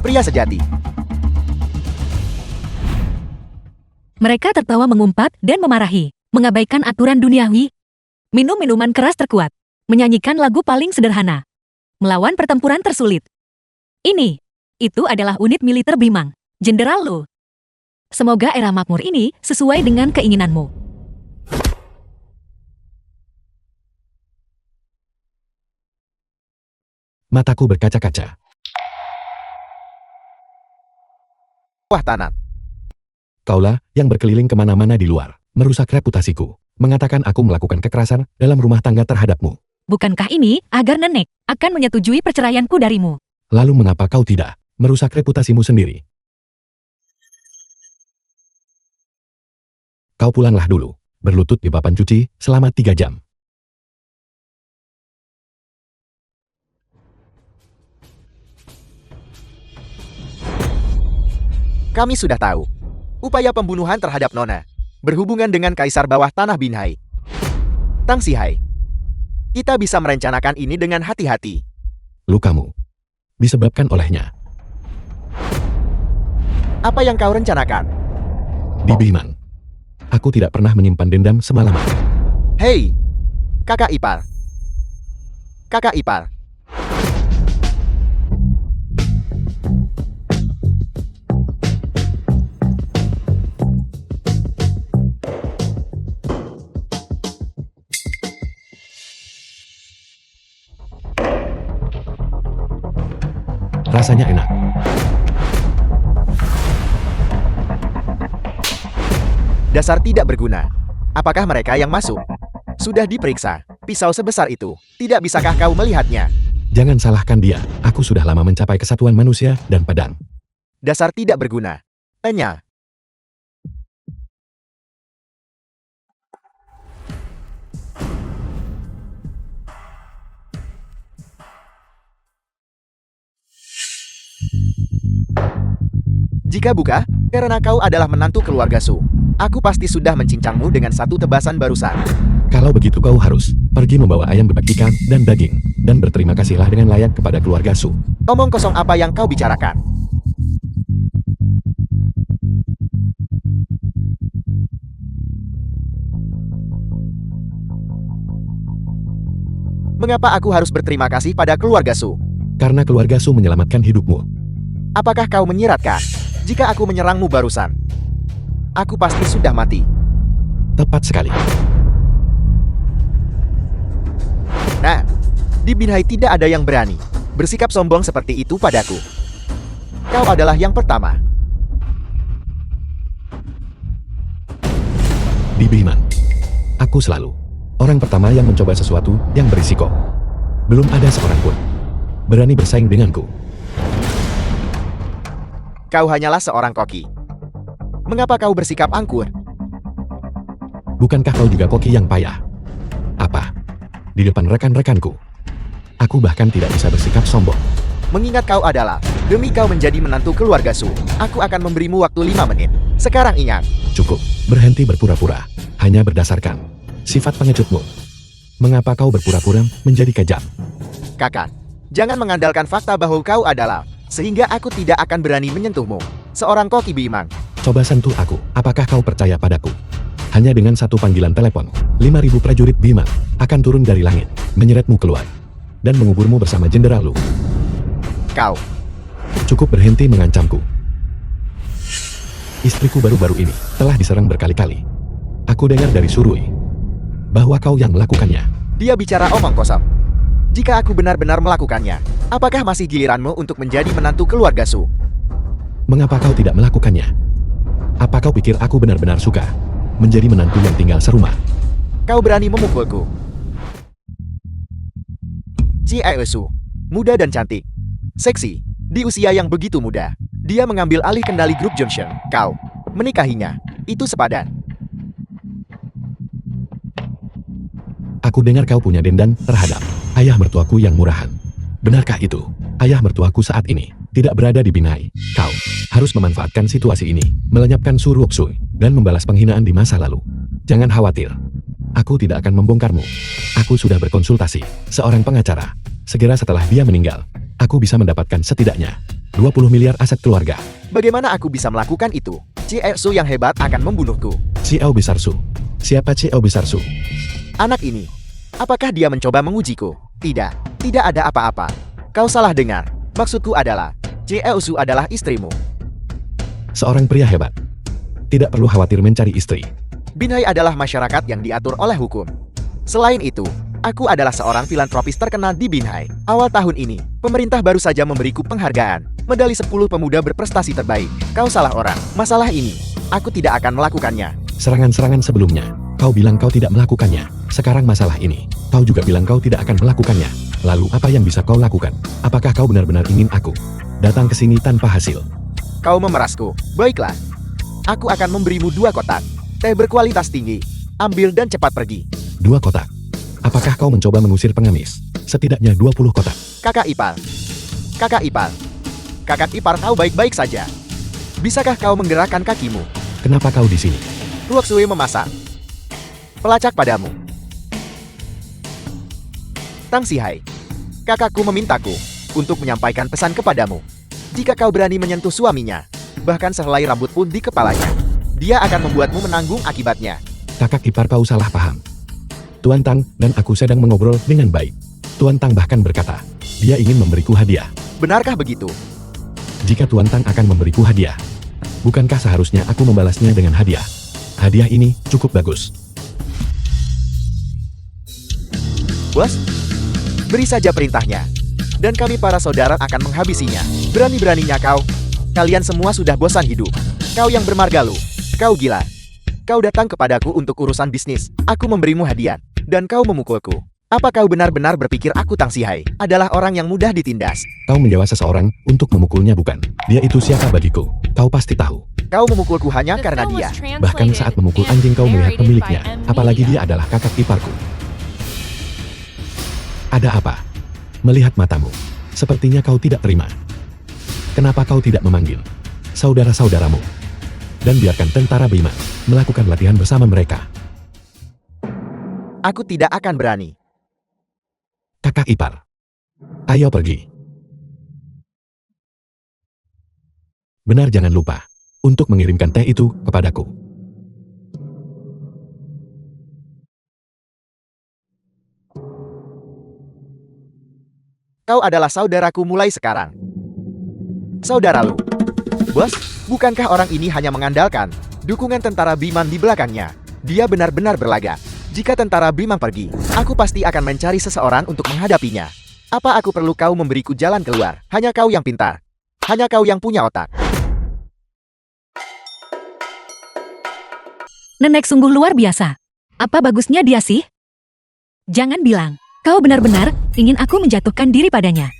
Pria sejati. Mereka tertawa mengumpat dan memarahi. mengabaikan aturan duniawi, minum minuman keras terkuat, menyanyikan lagu paling sederhana, melawan pertempuran tersulit. Itu adalah unit militer Bimang, Jenderal Lu. Semoga era makmur ini sesuai dengan keinginanmu. Mataku berkaca-kaca. Wah Tanan, Kaulah yang berkeliling kemana-mana di luar, merusak reputasiku, mengatakan aku melakukan kekerasan dalam rumah tangga terhadapmu. Bukankah ini agar nenek akan menyetujui perceraianku darimu? Lalu mengapa kau tidak merusak reputasimu sendiri? Kau pulanglah dulu, berlutut di papan cuci selama 3 jam. kami sudah tahu. Upaya pembunuhan terhadap Nona berhubungan dengan Kaisar Bawah Tanah Binhai. Tang Sihai. Kita bisa merencanakan ini dengan hati-hati. Lukamu disebabkan olehnya. Apa yang kau rencanakan? Di Bimang, aku tidak pernah menyimpan dendam semalaman. Hei, kakak ipar. Kakak ipar. Rasanya enak. Dasar tidak berguna. Apakah mereka yang masuk? Sudah diperiksa. Pisau sebesar itu. Tidak bisakah kau melihatnya? Jangan salahkan dia, aku sudah lama mencapai kesatuan manusia dan pedang. Dasar tidak berguna. Tanya. Jika buka, karena kau adalah menantu keluarga Su. Aku pasti sudah mencincangmu dengan satu tebasan barusan. Kalau begitu kau harus pergi membawa ayam berbak ikan dan daging, dan berterima kasihlah dengan layak kepada keluarga Su. Omong kosong apa yang kau bicarakan? Mengapa aku harus berterima kasih pada keluarga Su? Karena keluarga Su menyelamatkan hidupmu. Apakah kau menyiratkan? Jika aku menyerangmu barusan, aku pasti sudah mati. Tepat sekali. Nah, di Binhai tidak ada yang berani bersikap sombong seperti itu padaku. Kau adalah yang pertama. Di Bimang, aku selalu orang pertama yang mencoba sesuatu yang berisiko. Belum ada seorang pun berani bersaing denganku. Kau hanyalah seorang koki. Mengapa kau bersikap angkur? Bukankah kau juga koki yang payah? Apa? Di depan rekan-rekanku, aku bahkan tidak bisa bersikap sombong. Mengingat kau adalah, demi kau menjadi menantu keluarga Su, aku akan memberimu waktu 5 menit. Sekarang ingat. Cukup, berhenti berpura-pura. Hanya berdasarkan sifat pengecutmu. Mengapa kau berpura-pura menjadi kejam? Kakak, jangan mengandalkan fakta bahwa kau adalah, sehingga aku tidak akan berani menyentuhmu. Seorang koki Bimang. Coba sentuh aku, apakah kau percaya padaku? Hanya dengan satu panggilan telepon, 5.000 prajurit Bimang akan turun dari langit, menyeretmu keluar, dan menguburmu bersama Jenderal Lu. Kau. Cukup berhenti mengancamku. Istriku baru-baru ini telah diserang berkali-kali. Aku dengar dari Surui bahwa kau yang melakukannya. Dia bicara omong kosong. Jika aku benar-benar melakukannya, apakah masih giliranmu untuk menjadi menantu keluarga Su? Mengapa kau tidak melakukannya? Apa kau pikir aku benar-benar suka menjadi menantu yang tinggal serumah? Kau berani memukulku. Cie Su, muda dan cantik. Seksi, di usia yang begitu muda. Dia mengambil alih kendali grup Junction. Kau menikahinya. Itu sepadan. Aku dengar kau punya dendam terhadap ayah mertuaku yang murahan. Benarkah itu? Ayah mertuaku saat ini tidak berada di Binhai. Kau harus memanfaatkan situasi ini, melenyapkan Su Ruoxui, dan membalas penghinaan di masa lalu. Jangan khawatir. Aku tidak akan membongkarmu. Aku sudah berkonsultasi seorang pengacara. Segera setelah dia meninggal, aku bisa mendapatkan setidaknya 20 miliar aset keluarga. Bagaimana aku bisa melakukan itu? Cie Su yang hebat akan membunuhku. CEO besar Su Siapa CEO besar Su? Anak ini. Apakah dia mencoba mengujiku? Tidak, tidak ada apa-apa. Kau salah dengar. Maksudku adalah, CEO Su adalah istrimu. Seorang pria hebat. Tidak perlu khawatir mencari istri. Binhai adalah masyarakat yang diatur oleh hukum. Selain itu, aku adalah seorang filantropis terkenal di Binhai. Awal tahun ini, pemerintah baru saja memberiku penghargaan, medali 10 pemuda berprestasi terbaik. Kau salah orang. Masalah ini, aku tidak akan melakukannya. Serangan-serangan sebelumnya, kau bilang kau tidak melakukannya. Sekarang masalah ini, kau juga bilang kau tidak akan melakukannya. Lalu apa yang bisa kau lakukan? Apakah kau benar-benar ingin aku datang ke sini tanpa hasil? Kau memerasku. Baiklah. Aku akan memberimu 2 kotak. Teh berkualitas tinggi. Ambil dan cepat pergi. 2 kotak. Apakah kau mencoba mengusir pengemis? Setidaknya 20 kotak. Kakak ipar. Kakak ipar. Kakak ipar kau baik-baik saja. Bisakah kau menggerakkan kakimu? Kenapa kau di sini? Ruoksui memasak. Pelacak padamu. Tang Sihai. Kakakku memintaku untuk menyampaikan pesan kepadamu. Jika kau berani menyentuh suaminya, bahkan sehelai rambut pun di kepalanya, dia akan membuatmu menanggung akibatnya. Kakak ipar kau salah paham. Tuan Tang dan aku sedang mengobrol dengan baik. Tuan Tang bahkan berkata, dia ingin memberiku hadiah. Benarkah begitu? Jika Tuan Tang akan memberiku hadiah, bukankah seharusnya aku membalasnya dengan hadiah? Hadiah ini cukup bagus. Bos, beri saja perintahnya. Dan kami para saudara akan menghabisinya. Berani-beraninya kau. Kalian semua sudah bosan hidup. Kau yang bermargalu. Kau gila. Kau datang kepadaku untuk urusan bisnis. Aku memberimu hadiah. Dan kau memukulku. Apa kau benar-benar berpikir aku Tang Sihai adalah orang yang mudah ditindas? Kau menjawab seseorang untuk memukulnya bukan? Dia itu siapa bagiku? Kau pasti tahu. Kau memukulku hanya The karena film dia. was translated Bahkan saat memukul and anjing kau melihat narrated pemiliknya. by M. Apalagi Media. dia adalah kakak iparku. Ada apa? Melihat matamu, sepertinya kau tidak terima. Kenapa kau tidak memanggil saudara-saudaramu dan biarkan tentara Bima melakukan latihan bersama mereka? Aku tidak akan berani. Kakak ipar, ayo pergi. Benar, jangan lupa untuk mengirimkan teh itu kepadaku. Kau adalah saudaraku mulai sekarang. Saudara Lu. Bos, bukankah orang ini hanya mengandalkan dukungan tentara Biman di belakangnya? Dia benar-benar berlaga. Jika tentara Biman pergi, aku pasti akan mencari seseorang untuk menghadapinya. Apa aku perlu kau memberiku jalan keluar? Hanya kau yang pintar. Hanya kau yang punya otak. Nenek sungguh luar biasa. Apa bagusnya dia sih? Jangan bilang, kau benar-benar ingin aku menjatuhkan diri padanya.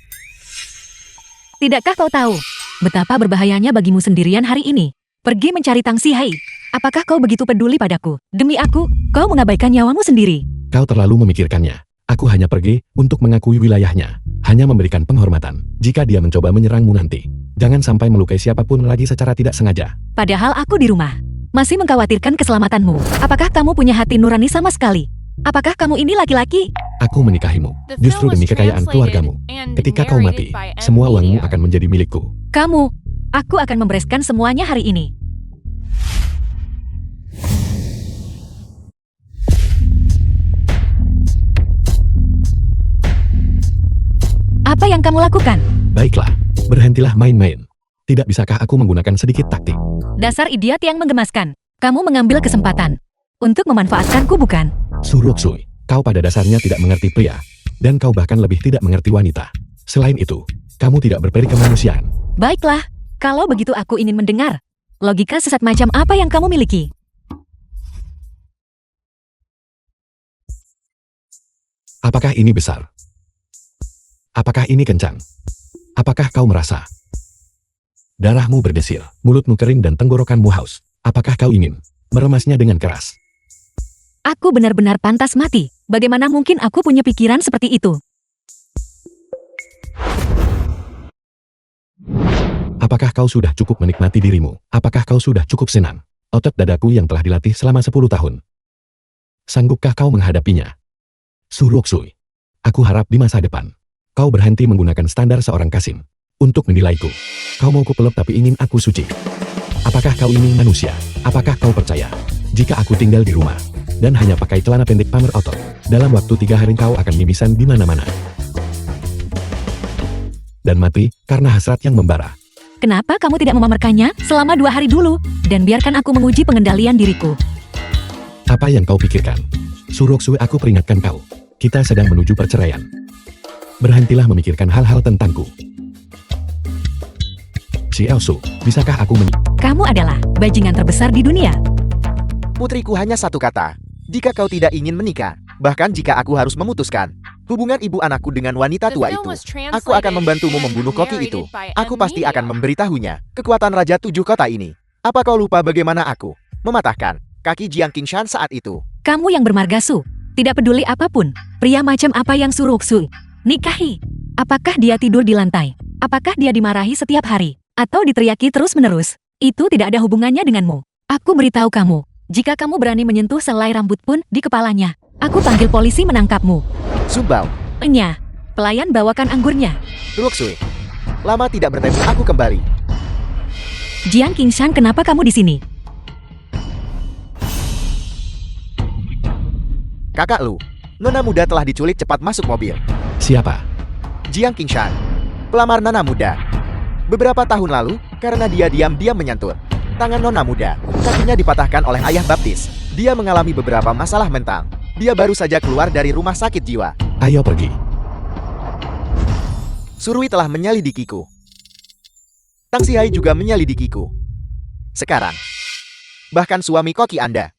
Tidakkah kau tahu betapa berbahayanya bagimu sendirian hari ini? Pergi mencari Tang Sihai. Apakah kau begitu peduli padaku? Demi aku, kau mengabaikan nyawamu sendiri. Kau terlalu memikirkannya. Aku hanya pergi untuk mengakui wilayahnya. Hanya memberikan penghormatan. Jika dia mencoba menyerangmu nanti, jangan sampai melukai siapapun lagi secara tidak sengaja. Padahal aku di rumah. Masih mengkhawatirkan keselamatanmu. Apakah kamu punya hati nurani sama sekali? Apakah kamu ini laki-laki? Aku menikahimu, The justru film was demi kekayaan translated keluargamu. and Ketika kau mati, narrated by M. semua uangmu Media. akan menjadi milikku. Kamu, aku akan membereskan semuanya hari ini. Apa yang kamu lakukan? Baiklah, berhentilah main-main. Tidak bisakah aku menggunakan sedikit taktik? Dasar idiot yang menggemaskan. Kamu mengambil kesempatan untuk memanfaatkanku, bukan? Suruksui, kau pada dasarnya tidak mengerti pria. Dan kau bahkan lebih tidak mengerti wanita. Selain itu, kamu tidak berperi kemanusiaan. Baiklah, kalau begitu aku ingin mendengar. Logika sesat macam apa yang kamu miliki? Apakah ini besar? Apakah ini kencang? Apakah kau merasa darahmu berdesir, mulutmu kering dan tenggorokanmu haus? Apakah kau ingin meremasnya dengan keras? Aku benar-benar pantas mati. Bagaimana mungkin aku punya pikiran seperti itu? Apakah kau sudah cukup menikmati dirimu? Apakah kau sudah cukup senang? Otot dadaku yang telah dilatih selama 10 tahun. Sanggupkah kau menghadapinya? Suruksui, aku harap di masa depan, kau berhenti menggunakan standar seorang Kasim untuk menilaiku. Kau mau kupeluk tapi ingin aku suci. Apakah kau ini manusia? Apakah kau percaya? Jika aku tinggal di rumah, dan hanya pakai celana pendek pamer otot. Dalam waktu 3 hari kau akan mimisan di mana-mana. Dan mati karena hasrat yang membara. Kenapa kamu tidak memamerkannya selama 2 hari dulu? Dan biarkan aku menguji pengendalian diriku. Apa yang kau pikirkan? Suroksue, aku peringatkan kau. Kita sedang menuju perceraian. Berhentilah memikirkan hal-hal tentangku. Si Elsu, bisakah aku Kamu adalah bajingan terbesar di dunia. Putriku, hanya satu kata. Jika kau tidak ingin menikah, bahkan jika aku harus memutuskan hubungan ibu anakku dengan wanita The tua film itu, was aku akan translated membantumu and membunuh koki narrated itu. by Aku M pasti Media. akan memberitahunya kekuatan Raja 7 Kota ini. Apa kau lupa bagaimana aku mematahkan kaki Jiang Qingshan saat itu? Kamu yang bermargasu. Tidak peduli apapun. Pria macam apa yang Suroksu nikahi? Apakah dia tidur di lantai? Apakah dia dimarahi setiap hari? Atau diteriaki terus-menerus? Itu tidak ada hubungannya denganmu. Aku beritahu kamu, jika kamu berani menyentuh selai rambut pun di kepalanya, aku panggil polisi menangkapmu. Sumbao, Enya, pelayan bawakan anggurnya. Ruoksue. Lama tidak bertemu, aku kembali. Jiang Qingshan, kenapa kamu di sini? Kakak Lu, nona muda telah diculik, cepat masuk mobil. Siapa? Jiang Qingshan, pelamar nona muda. Beberapa tahun lalu, karena dia diam-diam menyentuh tangan nona muda, kakinya dipatahkan oleh ayah baptis. Dia mengalami beberapa masalah mental. Dia baru saja keluar dari rumah sakit jiwa. Ayo pergi. Surui telah menyelidikiku. Tang Sihai juga menyelidikiku. Sekarang, bahkan suami koki Anda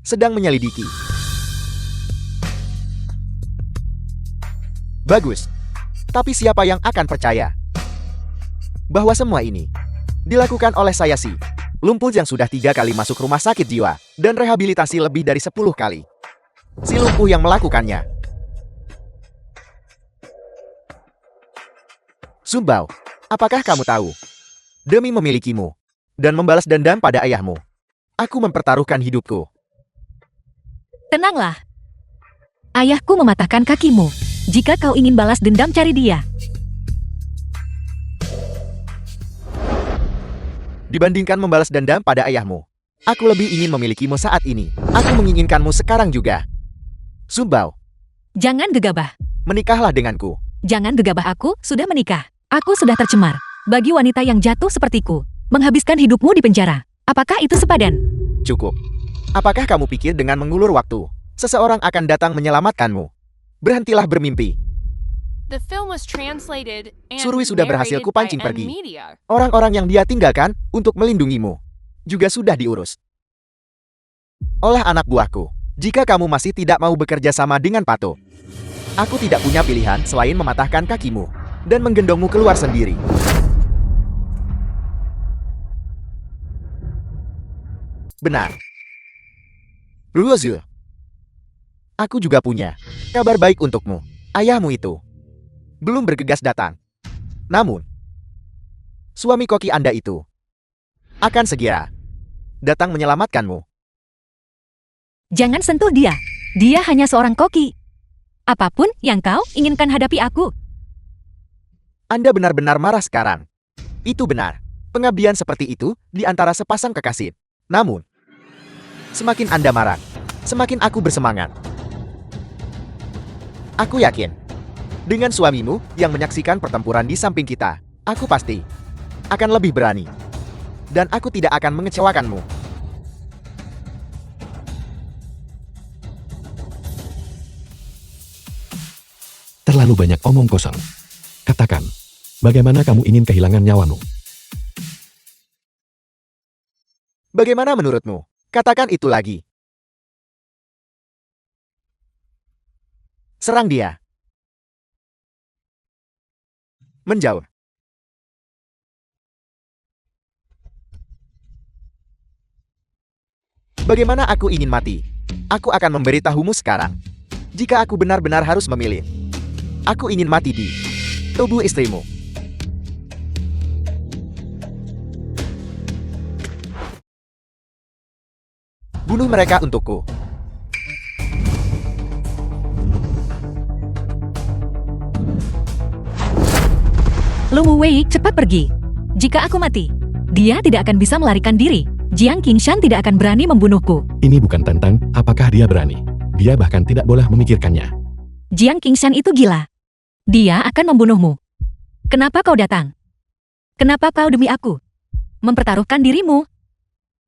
sedang menyelidiki. Bagus. Tapi siapa yang akan percaya bahwa semua ini dilakukan oleh saya si lumpuh yang sudah 3 kali masuk rumah sakit jiwa dan rehabilitasi lebih dari 10 kali. Si lumpuh yang melakukannya. Sumbao, apakah kamu tahu? Demi memilikimu dan membalas dendam pada ayahmu, aku mempertaruhkan hidupku. Tenanglah. Ayahku mematahkan kakimu. Jika kau ingin balas dendam, cari dia. Dibandingkan membalas dendam pada ayahmu, aku lebih ingin memilikimu saat ini. Aku menginginkanmu sekarang juga. Sumbao, Jangan gegabah. menikahlah denganku. Jangan gegabah, aku sudah menikah. Aku sudah tercemar. Bagi wanita yang jatuh sepertiku, menghabiskan hidupmu di penjara. Apakah itu sepadan? Cukup. Apakah kamu pikir dengan mengulur waktu, seseorang akan datang menyelamatkanmu? Berhentilah bermimpi. The film was translated and Surui sudah berhasil narrated kupancing by M pergi. Media. Orang-orang yang dia tinggalkan untuk melindungimu juga sudah diurus oleh anak buahku. Jika kamu masih tidak mau bekerja sama dengan Pato, aku tidak punya pilihan selain mematahkan kakimu dan menggendongmu keluar sendiri. Benar. Ruozul, aku juga punya kabar baik untukmu. Ayahmu itu belum bergegas datang. Namun, suami koki Anda itu akan segera datang menyelamatkanmu. Jangan sentuh dia. Dia hanya seorang koki. Apapun yang kau inginkan hadapi aku. Anda benar-benar marah sekarang. Itu benar. Pengabdian seperti itu di antara sepasang kekasih. Namun, semakin Anda marah, semakin aku bersemangat. Aku yakin, dengan suamimu yang menyaksikan pertempuran di samping kita, aku pasti akan lebih berani. Dan aku tidak akan mengecewakanmu. Terlalu banyak omong kosong. Katakan, bagaimana kamu ingin kehilangan nyawamu? Bagaimana menurutmu? Katakan itu lagi. Serang dia. Menjauh. Bagaimana aku ingin mati? Aku akan memberitahumu sekarang. Jika aku benar-benar harus memilih, aku ingin mati di tubuh istrimu. Bunuh mereka untukku. Lu Mu Wei, cepat pergi. Jika aku mati, dia tidak akan bisa melarikan diri. Jiang Qingshan tidak akan berani membunuhku. Ini bukan tentang apakah dia berani. Dia bahkan tidak boleh memikirkannya. Jiang Qingshan itu gila. Dia akan membunuhmu. Kenapa kau datang? Kenapa kau demi aku mempertaruhkan dirimu?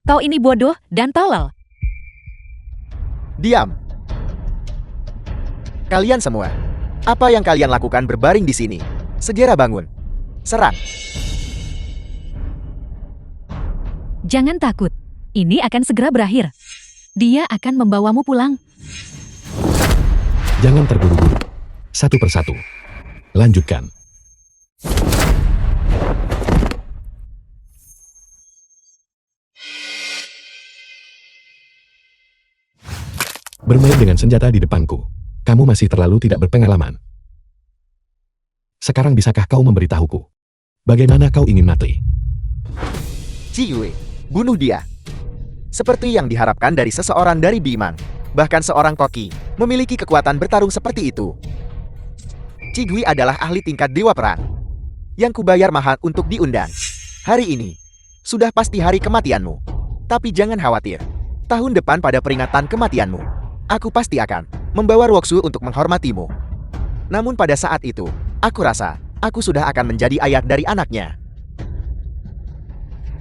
Kau ini bodoh dan tolol. Diam. Kalian semua, apa yang kalian lakukan berbaring di sini? Segera bangun. Serang. Jangan takut. Ini akan segera berakhir. Dia akan membawamu pulang. Jangan terburu-buru. Satu persatu. Lanjutkan. Bermain dengan senjata di depanku. Kamu masih terlalu tidak berpengalaman. Sekarang bisakah kau memberitahuku? Bagaimana kau ingin mati? Ciyue, bunuh dia. Seperti yang diharapkan dari seseorang dari Bimang. Bahkan seorang koki memiliki kekuatan bertarung seperti itu. Cigui adalah ahli tingkat dewa perang yang kubayar mahal untuk diundang. Hari ini sudah pasti hari kematianmu. Tapi jangan khawatir. Tahun depan pada peringatan kematianmu, aku pasti akan membawa Ruoksu untuk menghormatimu. Namun pada saat itu, aku rasa aku sudah akan menjadi ayah dari anaknya.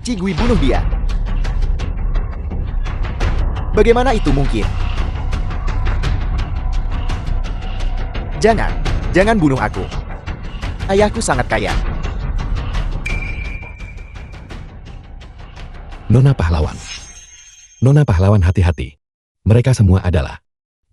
Cigui bunuh dia. Bagaimana itu mungkin? Jangan bunuh aku. Ayahku sangat kaya. Nona pahlawan. Nona pahlawan, hati-hati. Mereka semua adalah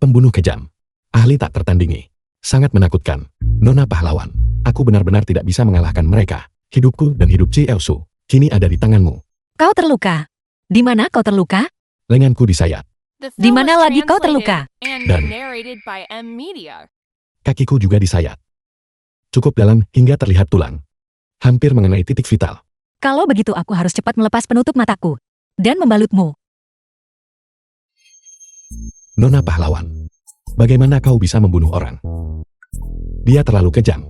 pembunuh kejam. Ahli tak tertandingi. Sangat menakutkan. Nona pahlawan, aku benar-benar tidak bisa mengalahkan mereka. Hidupku dan hidup Ci Elsu kini ada di tanganmu. Kau terluka. Di mana kau terluka? Lenganku disayat. The Di film mana was lagi kau translated terluka? and Dan- narrated by M Media. Kakiku juga disayat. Cukup dalam hingga terlihat tulang. Hampir mengenai titik vital. Kalau begitu aku harus cepat melepas penutup mataku dan membalutmu. Nona pahlawan, bagaimana kau bisa membunuh orang? Dia terlalu kejam.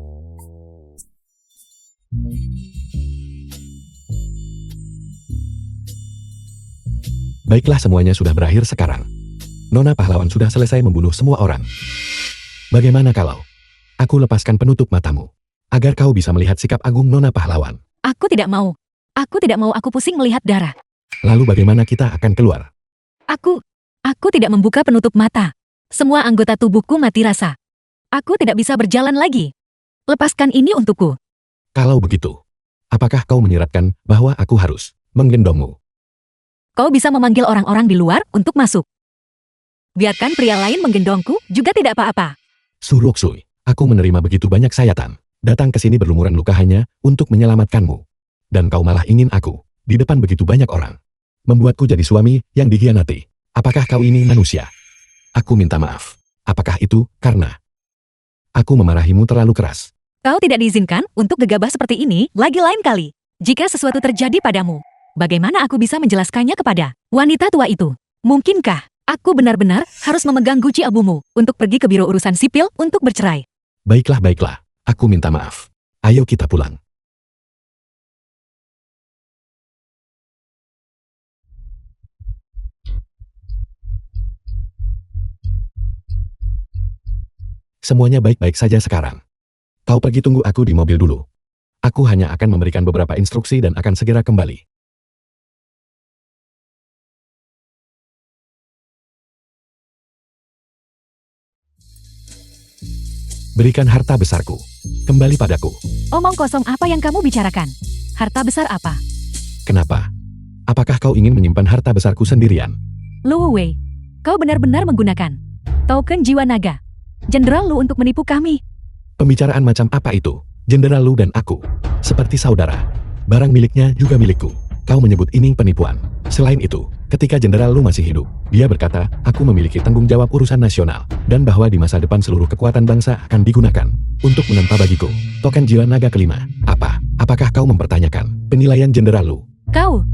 Baiklah, semuanya sudah berakhir sekarang. Nona pahlawan sudah selesai membunuh semua orang. Bagaimana kalau aku lepaskan penutup matamu, agar kau bisa melihat sikap agung Nona pahlawan? Aku tidak mau. Aku tidak mau, aku pusing melihat darah. Lalu bagaimana kita akan keluar? Aku tidak membuka penutup mata. Semua anggota tubuhku mati rasa. Aku tidak bisa berjalan lagi. Lepaskan ini untukku. Kalau begitu, apakah kau menyiratkan bahwa aku harus menggendongmu? Kau bisa memanggil orang-orang di luar untuk masuk. Biarkan pria lain menggendongku juga tidak apa-apa. Suruksui, aku menerima begitu banyak sayatan. Datang ke sini berlumuran luka hanya untuk menyelamatkanmu. Dan kau malah ingin aku, di depan begitu banyak orang, membuatku jadi suami yang dikhianati. Apakah kau ini manusia? Aku minta maaf. Apakah itu karena aku memarahimu terlalu keras? Kau tidak diizinkan untuk gegabah seperti ini lagi lain kali. Jika sesuatu terjadi padamu, bagaimana aku bisa menjelaskannya kepada wanita tua itu? Mungkinkah aku benar-benar harus memegang guci abumu untuk pergi ke biro urusan sipil untuk bercerai? Baiklah, baiklah. Aku minta maaf. Ayo kita pulang. Semuanya baik-baik saja sekarang. Kau pergi tunggu aku di mobil dulu. Aku hanya akan memberikan beberapa instruksi dan akan segera kembali. Berikan harta besarku. Kembali padaku. Omong kosong apa yang kamu bicarakan? Harta besar apa? Kenapa? Apakah kau ingin menyimpan harta besarku sendirian? Luo Wei, kau benar-benar menggunakan token jiwa naga Jenderal Lu untuk menipu kami. Pembicaraan macam apa itu? Jenderal Lu dan aku seperti saudara. Barang miliknya juga milikku. Kau menyebut ini penipuan. Selain itu, ketika Jenderal Lu masih hidup, dia berkata, aku memiliki tanggung jawab urusan nasional, dan bahwa di masa depan seluruh kekuatan bangsa akan digunakan untuk menempa bagiku token jiwa naga kelima. Apakah kau mempertanyakan penilaian Jenderal Lu? Kau,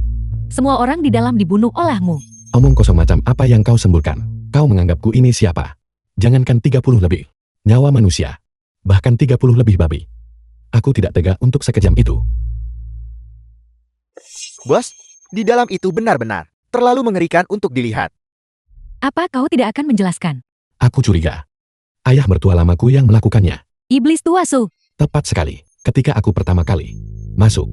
semua orang di dalam dibunuh olehmu. Omong kosong macam apa yang kau semburkan? Kau menganggapku ini siapa? Jangankan 30 lebih nyawa manusia, bahkan 30 lebih babi. Aku tidak tega untuk sekejam itu. Bos, Di dalam itu benar-benar terlalu mengerikan untuk dilihat. Apa kau tidak akan menjelaskan? Aku curiga. Ayah mertua lamaku yang melakukannya. Iblis tua Su. Tepat sekali. Ketika aku pertama kali masuk,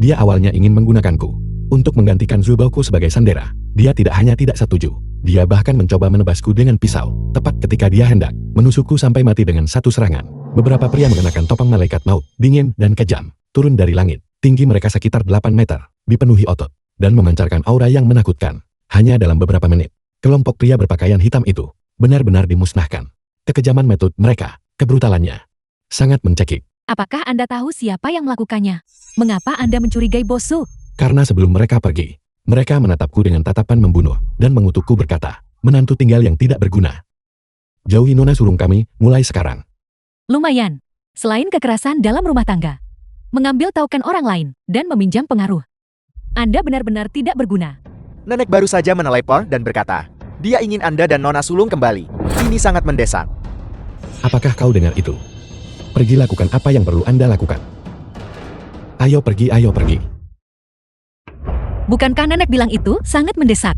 dia awalnya ingin menggunakanku untuk menggantikan Zuboku sebagai sandera. Dia tidak hanya tidak setuju, dia bahkan mencoba menebasku dengan pisau. Tepat ketika dia hendak menusukku sampai mati dengan satu serangan. Beberapa pria mengenakan topeng malaikat maut, dingin dan kejam, turun dari langit. Tinggi mereka sekitar 8 meter, dipenuhi otot, dan memancarkan aura yang menakutkan. Hanya dalam beberapa menit, kelompok pria berpakaian hitam itu benar-benar dimusnahkan. Kekejaman metode mereka, kebrutalannya, sangat mencekik. Apakah Anda tahu siapa yang melakukannya? Mengapa Anda mencurigai Bos Su? Karena sebelum mereka pergi, mereka menatapku dengan tatapan membunuh dan mengutukku berkata, menantu tinggal yang tidak berguna. Jauhi nona sulung kami mulai sekarang. Lumayan. Selain kekerasan dalam rumah tangga, mengambil taukan orang lain, dan meminjam pengaruh, Anda benar-benar tidak berguna. Nenek baru saja menelepon dan berkata, dia ingin Anda dan Nona Sulung kembali. Ini sangat mendesak. Apakah kau dengar itu? Pergi lakukan apa yang perlu Anda lakukan. Ayo pergi, ayo pergi. Bukankah nenek bilang itu sangat mendesak?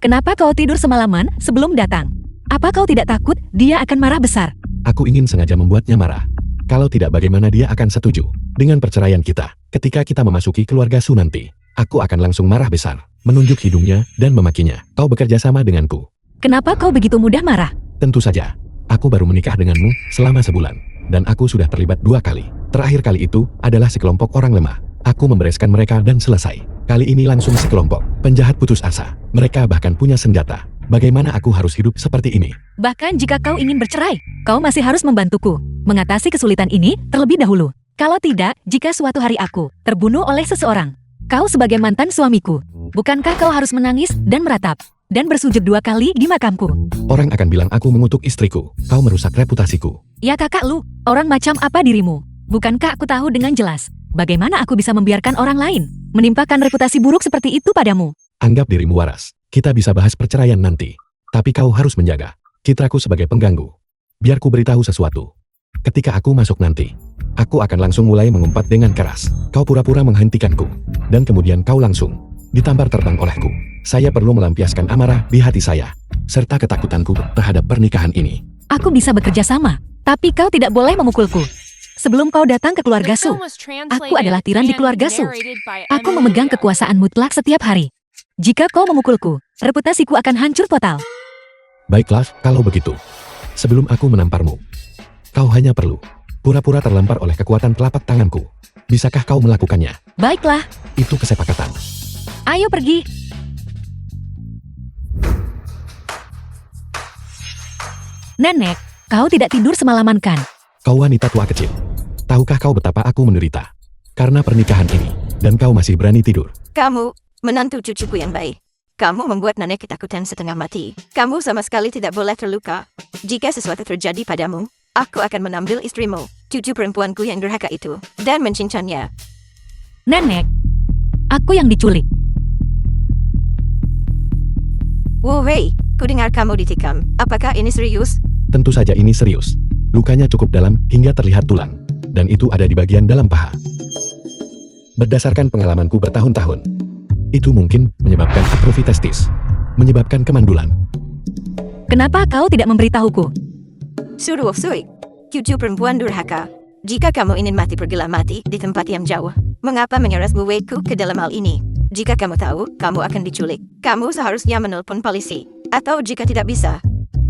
Kenapa kau tidur semalaman sebelum datang? Apa kau tidak takut dia akan marah besar? Aku ingin sengaja membuatnya marah. Kalau tidak, bagaimana dia akan setuju dengan perceraian kita? Ketika kita memasuki keluarga Su nanti, aku akan langsung marah besar, menunjuk hidungnya dan memakinya. Kau bekerja sama denganku. Kenapa kau begitu mudah marah? Tentu saja. Aku baru menikah denganmu selama sebulan, dan aku sudah terlibat 2 kali. Terakhir kali itu adalah sekelompok orang lemah. Aku membereskan mereka dan selesai. Kali ini langsung sekelompok penjahat putus asa. Mereka bahkan punya senjata. Bagaimana aku harus hidup seperti ini? Bahkan jika kau ingin bercerai, kau masih harus membantuku mengatasi kesulitan ini terlebih dahulu. Kalau tidak, jika suatu hari aku terbunuh oleh seseorang, kau sebagai mantan suamiku, bukankah kau harus menangis dan meratap dan bersujud 2 kali di makamku? Orang akan bilang aku mengutuk istriku. Kau merusak reputasiku. Ya kakak lu, orang macam apa dirimu? Bukankah aku tahu dengan jelas bagaimana aku bisa membiarkan orang lain menimpakan reputasi buruk seperti itu padamu? Anggap dirimu waras. Kita bisa bahas perceraian nanti. Tapi kau harus menjaga citraku sebagai pengganggu. Biar ku beritahu sesuatu. Ketika aku masuk nanti, aku akan langsung mulai mengumpat dengan keras. Kau pura-pura menghentikanku. Dan kemudian kau langsung ditampar terbang olehku. Saya perlu melampiaskan amarah di hati saya, serta ketakutanku terhadap pernikahan ini. Aku bisa bekerja sama, tapi kau tidak boleh memukulku. Sebelum kau datang ke keluarga The Su, film was aku translated adalah tiran di and keluarga Su. narrated by Aku M. memegang Media. kekuasaan mutlak setiap hari. Jika kau memukulku, reputasiku akan hancur total. Baiklah, kalau begitu. Sebelum aku menamparmu, kau hanya perlu pura-pura terlempar oleh kekuatan telapak tanganku. Bisakah kau melakukannya? Baiklah, Itu kesepakatan. ayo pergi. Nenek, kau tidak tidur semalaman kan? Kau wanita tua kecil. Tahukah kau betapa aku menderita karena pernikahan ini, dan kau masih berani tidur? Kamu, menantu cucuku yang baik. Kamu membuat nenek ketakutan setengah mati. Kamu sama sekali tidak boleh terluka. Jika sesuatu terjadi padamu, aku akan menambil istrimu, cucu perempuanku yang durhaka itu, dan mencincangnya. Nenek, aku yang diculik. Wow, hey, ku dengar kamu ditikam. Apakah ini serius? Tentu saja ini serius. Lukanya cukup dalam hingga terlihat tulang, dan itu ada di bagian dalam paha. Berdasarkan pengalamanku bertahun-tahun, itu mungkin menyebabkan atrofi testis, menyebabkan kemandulan. Kenapa kau tidak memberitahuku? Suruh suik, cucu perempuan durhaka. Jika kamu ingin mati, pergilah mati di tempat yang jauh. Mengapa mengeras buweku ke dalam hal ini? Jika kamu tahu, kamu akan diculik. Kamu seharusnya menelpon polisi. Atau jika tidak bisa,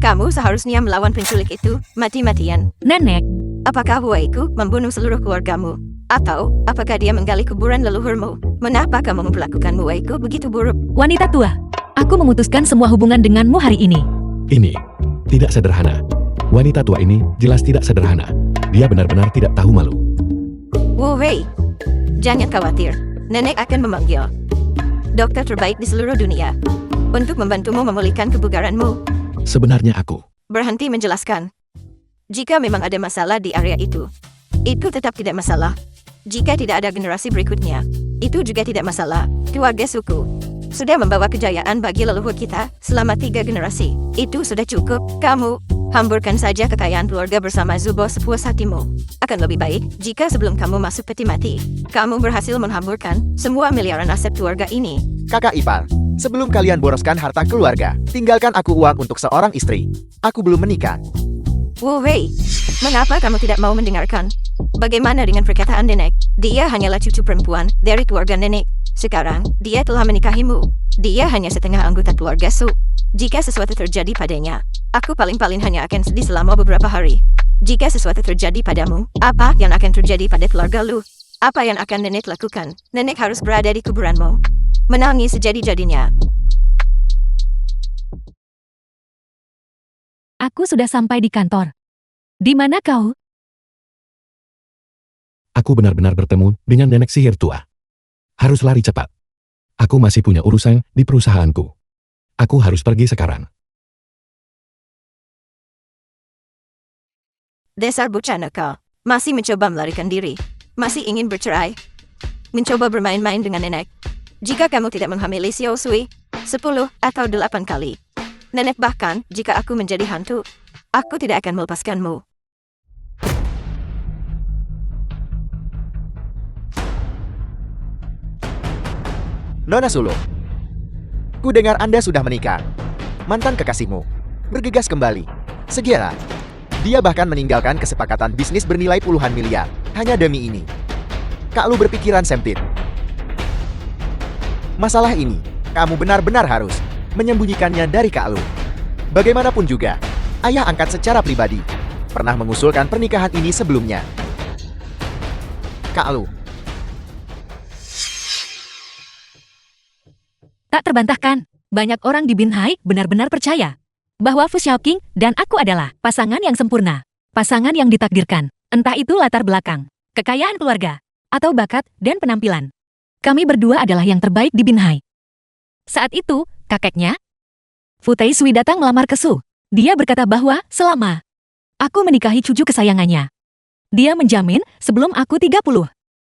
kamu seharusnya melawan penculik itu mati-matian. Nenek, Apakah buweku membunuh seluruh keluargamu? Atau apakah dia menggali kuburan leluhurmu? Mengapa kamu memperlakukan buweku begitu buruk? wanita tua, aku memutuskan semua hubungan denganmu hari ini. Ini tidak sederhana. Wanita tua ini jelas tidak sederhana. Dia benar-benar tidak tahu malu. Wow, hey, jangan khawatir. Nenek akan memanggil dokter terbaik di seluruh dunia untuk membantumu memulihkan kebugaranmu. Sebenarnya aku Berhenti menjelaskan. Jika memang ada masalah di area itu tetap tidak masalah. Jika tidak ada generasi berikutnya, itu juga tidak masalah. Keluarga suku sudah membawa kejayaan bagi leluhur kita selama 3 generasi. Itu sudah cukup. Kamu hamburkan saja kekayaan keluarga bersama Zubo sepuas hatimu. Akan lebih baik jika sebelum kamu masuk peti mati, kamu berhasil menghamburkan semua miliaran aset keluarga ini. Kakak ipar, sebelum kalian boroskan harta keluarga, tinggalkan aku uang untuk seorang istri. Aku belum menikah. Wu Wei, mengapa kamu tidak mau mendengarkan? Bagaimana dengan perkataan nenek? Dia hanyalah cucu perempuan dari keluarga nenek. Sekarang, dia telah menikahimu. Dia hanya setengah anggota keluarga Su. Jika sesuatu terjadi padanya, aku paling-paling hanya akan sedih selama beberapa hari. Jika sesuatu terjadi padamu, apa yang akan terjadi pada keluarga lu? Apa yang akan nenek lakukan? Nenek harus berada di kuburanmu, menangis sejadi-jadinya. Aku sudah sampai di kantor. Di mana kau? Aku benar-benar bertemu dengan nenek sihir tua. Harus lari cepat. Aku masih punya urusan di perusahaanku. Aku harus pergi sekarang. Dasar bocah nakal, masih mencoba melarikan diri, masih ingin bercerai, mencoba bermain-main dengan nenek. Jika kamu tidak menghamili Xiao Sui, 10 atau 8 kali. Nenek bahkan, jika aku menjadi hantu, aku tidak akan melepaskanmu. Nona Sulung, ku dengar Anda sudah menikah. Mantan kekasihmu bergegas kembali. Segera, dia bahkan meninggalkan kesepakatan bisnis bernilai puluhan miliar hanya demi ini. Kak Lu berpikiran sempit. Masalah ini, kamu benar-benar harus menyembunyikannya dari Kak Lu. Bagaimanapun juga, ayah angkat secara pribadi pernah mengusulkan pernikahan ini sebelumnya. Kak Lu, Tak terbantahkan, banyak orang di Binhai benar-benar percaya bahwa Fu Xiaoqing dan aku adalah pasangan yang sempurna, pasangan yang ditakdirkan, entah itu latar belakang, kekayaan keluarga, atau bakat dan penampilan. Kami berdua adalah yang terbaik di Binhai. Saat itu, kakeknya, Fu Taisui datang melamar ke Su. Dia berkata bahwa selama aku menikahi cucu kesayangannya, dia menjamin sebelum aku 30,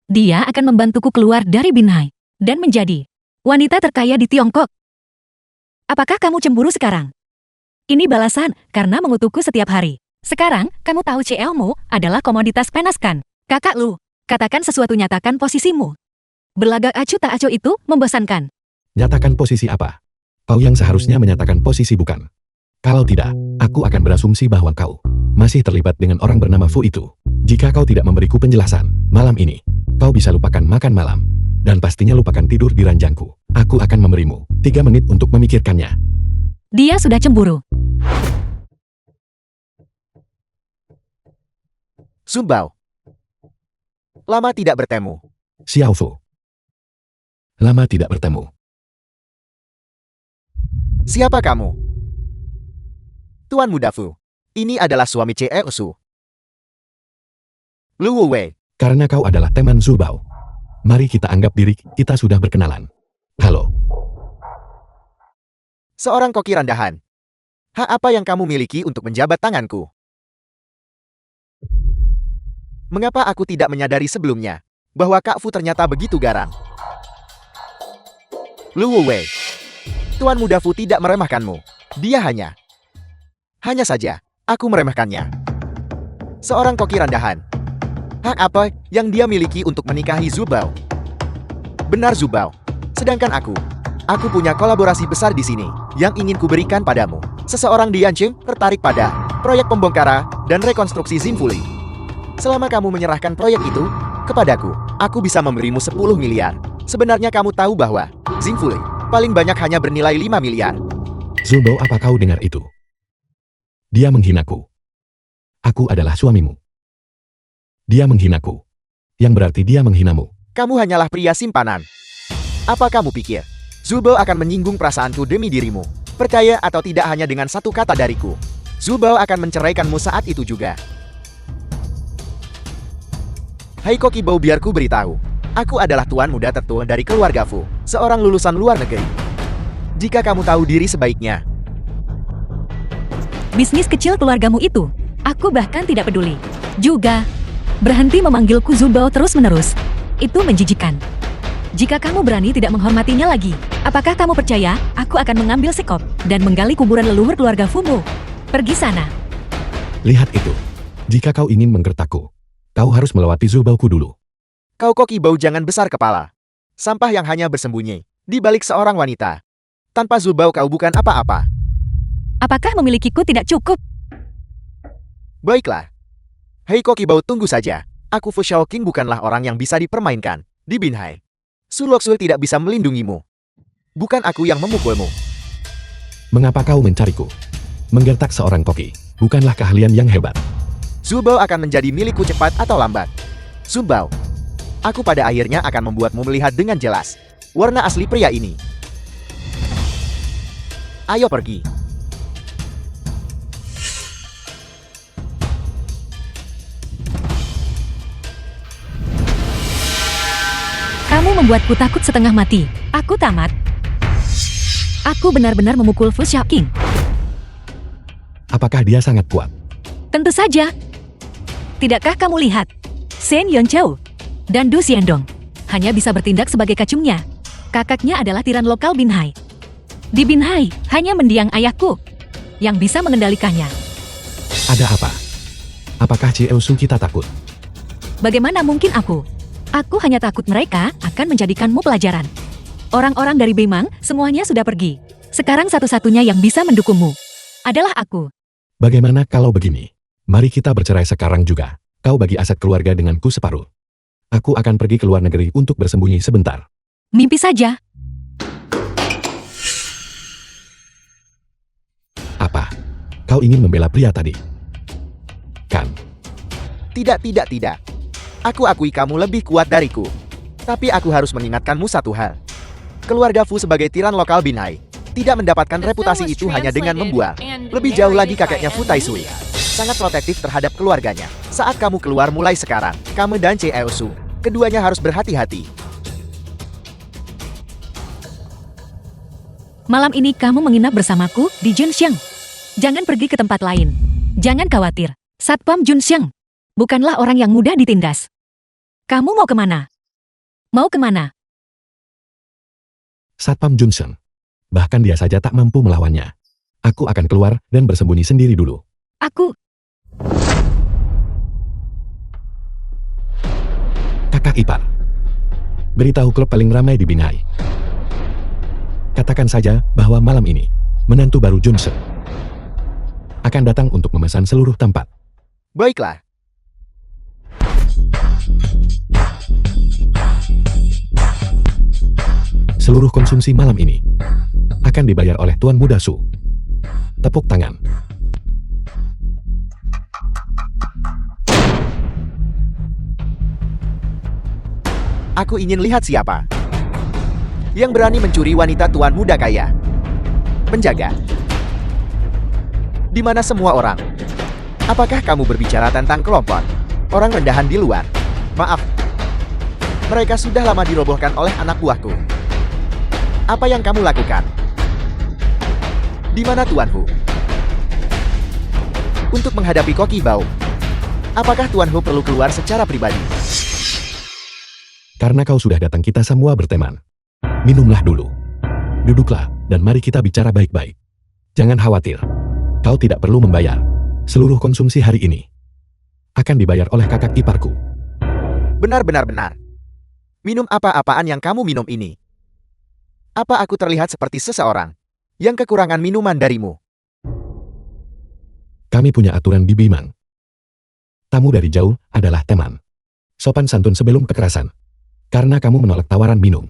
dia akan membantuku keluar dari Binhai dan menjadi wanita terkaya di Tiongkok. Apakah kamu cemburu sekarang? Ini balasan karena mengutukku setiap hari. Sekarang, kamu tahu CL-mu adalah komoditas penaskan. Kakak Lu, katakan sesuatu, nyatakan posisimu. Berlagak acuh tak acuh itu membosankan. Nyatakan posisi apa? Kau yang seharusnya menyatakan posisi bukan. Kalau tidak, aku akan berasumsi bahwa kau masih terlibat dengan orang bernama Fu itu. Jika kau tidak memberiku penjelasan, malam ini, kau bisa lupakan makan malam. Dan pastinya lupakan tidur di ranjangku. Aku akan memberimu 3 menit untuk memikirkannya. Dia sudah cemburu. Zumbao. Lama tidak bertemu. Xiao Fu. Lama tidak bertemu. Siapa kamu? Tuan Muda Fu. Ini adalah suami C.E. Su. Lu Wu Wei. Karena kau adalah teman Zubao. Mari kita anggap diri kita sudah berkenalan. Halo. Seorang koki rendahan. Hak apa yang kamu miliki untuk menjabat tanganku? Mengapa aku tidak menyadari sebelumnya bahwa Kak Fu ternyata begitu garang? Lu Wu Wei. Tuan Muda Fu tidak meremehkanmu. Dia hanya saja, aku meremehkannya. Seorang koki rendahan. Hak apa yang dia miliki untuk menikahi Zubao? Benar Zubao. Sedangkan aku punya kolaborasi besar di sini yang ingin kuberikan padamu. Seseorang di Yanqing tertarik pada proyek pembongkaran dan rekonstruksi Zinfuli. Selama kamu menyerahkan proyek itu kepadaku, aku bisa memberimu 10 miliar. Sebenarnya kamu tahu bahwa Zinfuli paling banyak hanya bernilai 5 miliar. Zubao, apa kau dengar itu? Dia menghinaku. Aku adalah suamimu. Dia menghinaku. Yang berarti dia menghinamu. Kamu hanyalah pria simpanan. Apa kamu pikir Zubao akan menyinggung perasaanku demi dirimu? Percaya atau tidak, hanya dengan satu kata dariku, Zubao akan menceraikanmu saat itu juga. Hai Koki Bau, biar ku beritahu. Aku adalah tuan muda tertua dari keluarga Fu, seorang lulusan luar negeri. Jika kamu tahu diri sebaiknya. Bisnis kecil keluargamu itu, aku bahkan tidak peduli. Juga, berhenti memanggilku Zubao terus-menerus. Itu menjijikan. Jika kamu berani tidak menghormatinya lagi, apakah kamu percaya aku akan mengambil sekop dan menggali kuburan leluhur keluarga Fumu? Pergi sana. Lihat itu. Jika kau ingin menggertakku, kau harus melewati Zubao-ku dulu. Kau Koki Bau, jangan besar kepala. Sampah yang hanya bersembunyi Di balik seorang wanita. Tanpa Zubao kau bukan apa-apa. Apakah memilikiku tidak cukup? Baiklah. Hei Kokibao, tunggu saja. Aku Fu Shaoqing bukanlah orang yang bisa dipermainkan di Binhai. Su Luoxue tidak bisa melindungimu. Bukan aku yang memukulmu. Mengapa kau mencariku? Menggertak seorang koki bukanlah keahlian yang hebat. Zubao akan menjadi milikku cepat atau lambat. Zubao, aku pada akhirnya akan membuatmu melihat dengan jelas warna asli pria ini. Ayo pergi. Kamu membuatku takut setengah mati. Aku tamat. Aku benar-benar memukul Fu Shaoqing. Apakah dia sangat kuat? Tentu saja. Tidakkah kamu lihat? Shen Yonchou dan Du Xiandong hanya bisa bertindak sebagai kacungnya. Kakaknya adalah tiran lokal Binhai. Di Binhai, hanya mendiang ayahku yang bisa mengendalikannya. Ada apa? Apakah Cieusu kita takut? Bagaimana mungkin aku? Aku hanya takut mereka akan menjadikanmu pelajaran. Orang-orang dari Beimang semuanya sudah pergi. Sekarang satu-satunya yang bisa mendukungmu adalah aku. Bagaimana kalau begini? Mari kita bercerai sekarang juga. Kau bagi aset keluarga denganku separuh. Aku akan pergi ke luar negeri untuk bersembunyi sebentar. Mimpi saja. Apa? Kau ingin membela pria tadi? Kan? Tidak. Aku akui kamu lebih kuat dariku. Tapi aku harus mengingatkanmu satu hal. Keluarga Fu sebagai tiran lokal Binhai tidak mendapatkan reputasi itu hanya dengan membual. Lebih jauh lagi kakeknya Fu Taisui sangat protektif terhadap keluarganya. Saat kamu keluar mulai sekarang, kamu dan Cieusu, keduanya harus berhati-hati. Malam ini kamu menginap bersamaku di Junxiang. Jangan pergi ke tempat lain. Jangan khawatir. Satpam Junxiang bukanlah orang yang mudah ditindas. Kamu mau kemana? Mau kemana? Satpam Junsen. Bahkan dia saja tak mampu melawannya. Aku akan keluar dan bersembunyi sendiri dulu. Aku... Kakak ipar. Beritahu klub paling ramai di Binhai. Katakan saja bahwa malam ini, menantu baru Junsen akan datang untuk memesan seluruh tempat. Baiklah. Seluruh konsumsi malam ini akan dibayar oleh Tuan Muda Su. Tepuk tangan. Aku ingin lihat siapa yang berani mencuri wanita tuan muda kaya. Penjaga. Di mana semua orang? Apakah kamu berbicara tentang kelompok orang rendahan di luar? Maaf. Mereka sudah lama dirobohkan oleh anak buahku. Apa yang kamu lakukan? Di mana Tuan Hu? Untuk menghadapi Kokibao, apakah Tuan Hu perlu keluar secara pribadi? Karena kau sudah datang, kita semua berteman. Minumlah dulu. Duduklah, dan mari kita bicara baik-baik. Jangan khawatir. Kau tidak perlu membayar. Seluruh konsumsi hari ini akan dibayar oleh kakak iparku. Benar. Minum apa-apaan yang kamu minum ini? Apa aku terlihat seperti seseorang yang kekurangan minuman darimu? Kami punya aturan di Bimang. Tamu dari jauh adalah teman. Sopan santun sebelum kekerasan. Karena kamu menolak tawaran minum,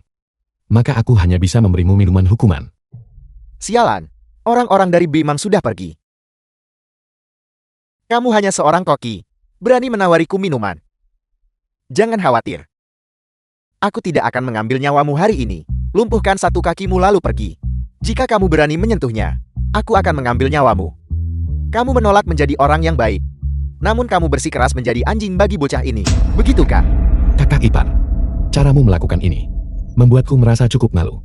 maka aku hanya bisa memberimu minuman hukuman. Sialan, orang-orang dari Bimang sudah pergi. Kamu hanya seorang koki, berani menawariku minuman. Jangan khawatir. Aku tidak akan mengambil nyawamu hari ini. Lumpuhkan satu kakimu lalu pergi. Jika kamu berani menyentuhnya, aku akan mengambil nyawamu. Kamu menolak menjadi orang yang baik. Namun kamu bersikeras menjadi anjing bagi bocah ini. Begitukah? Kakak ipar, caramu melakukan ini membuatku merasa cukup malu.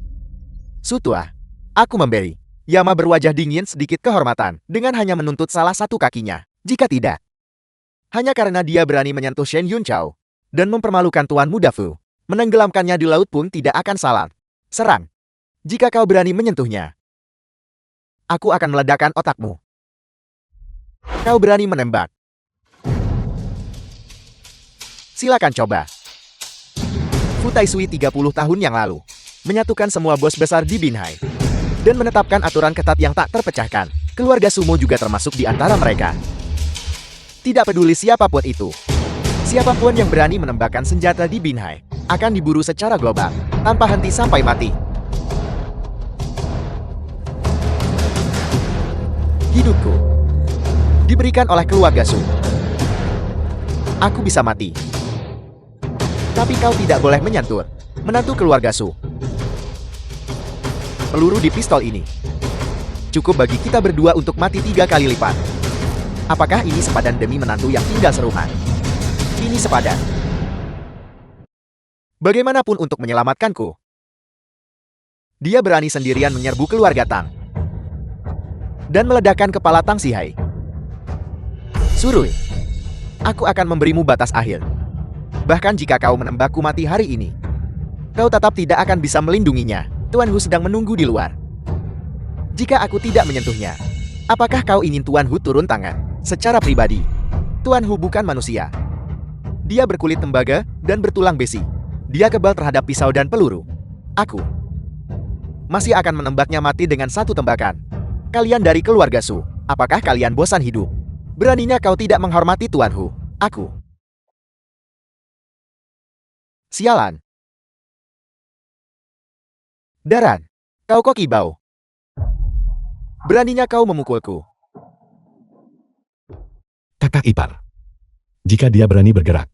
Sutua, aku memberi Yama berwajah dingin sedikit kehormatan dengan hanya menuntut salah satu kakinya. Jika tidak, hanya karena dia berani menyentuh Shen Yunchao dan mempermalukan Tuan Muda Fu, menenggelamkannya di laut pun tidak akan salah. Serang. Jika kau berani menyentuhnya, aku akan meledakkan otakmu. Kau berani menembak. Silakan coba. Fu Taisui 30 tahun yang lalu menyatukan semua bos besar di Binhai, dan menetapkan aturan ketat yang tak terpecahkan. Keluarga Sumo juga termasuk di antara mereka. Tidak peduli siapapun itu, siapapun yang berani menembakkan senjata di Binhai akan diburu secara global, tanpa henti sampai mati. Hidupku diberikan oleh keluarga Su. Aku bisa mati, tapi kau tidak boleh menyentuh menantu keluarga Su. Peluru di pistol ini cukup bagi kita berdua untuk mati 3 kali lipat. Apakah ini sepadan demi menantu yang tinggal serumah? Ini sepadan. Bagaimanapun untuk menyelamatkanku. Dia berani sendirian menyerbu keluarga Tang dan meledakkan kepala Tang Sihai. Surui, aku akan memberimu batas akhir. Bahkan jika kau menembakku mati hari ini, kau tetap tidak akan bisa melindunginya. Tuan Hu sedang menunggu di luar. Jika aku tidak menyentuhnya, apakah kau ingin Tuan Hu turun tangan? Secara pribadi, Tuan Hu bukan manusia. Dia berkulit tembaga dan bertulang besi. Dia kebal terhadap pisau dan peluru. Aku masih akan menembaknya mati dengan 1 tembakan. Kalian dari keluarga Su, apakah kalian bosan hidup? Beraninya kau tidak menghormati Tuan Hu. Aku. Sialan. Daran, kau kokibau. Beraninya kau memukulku. Kakak ipar. Jika dia berani bergerak,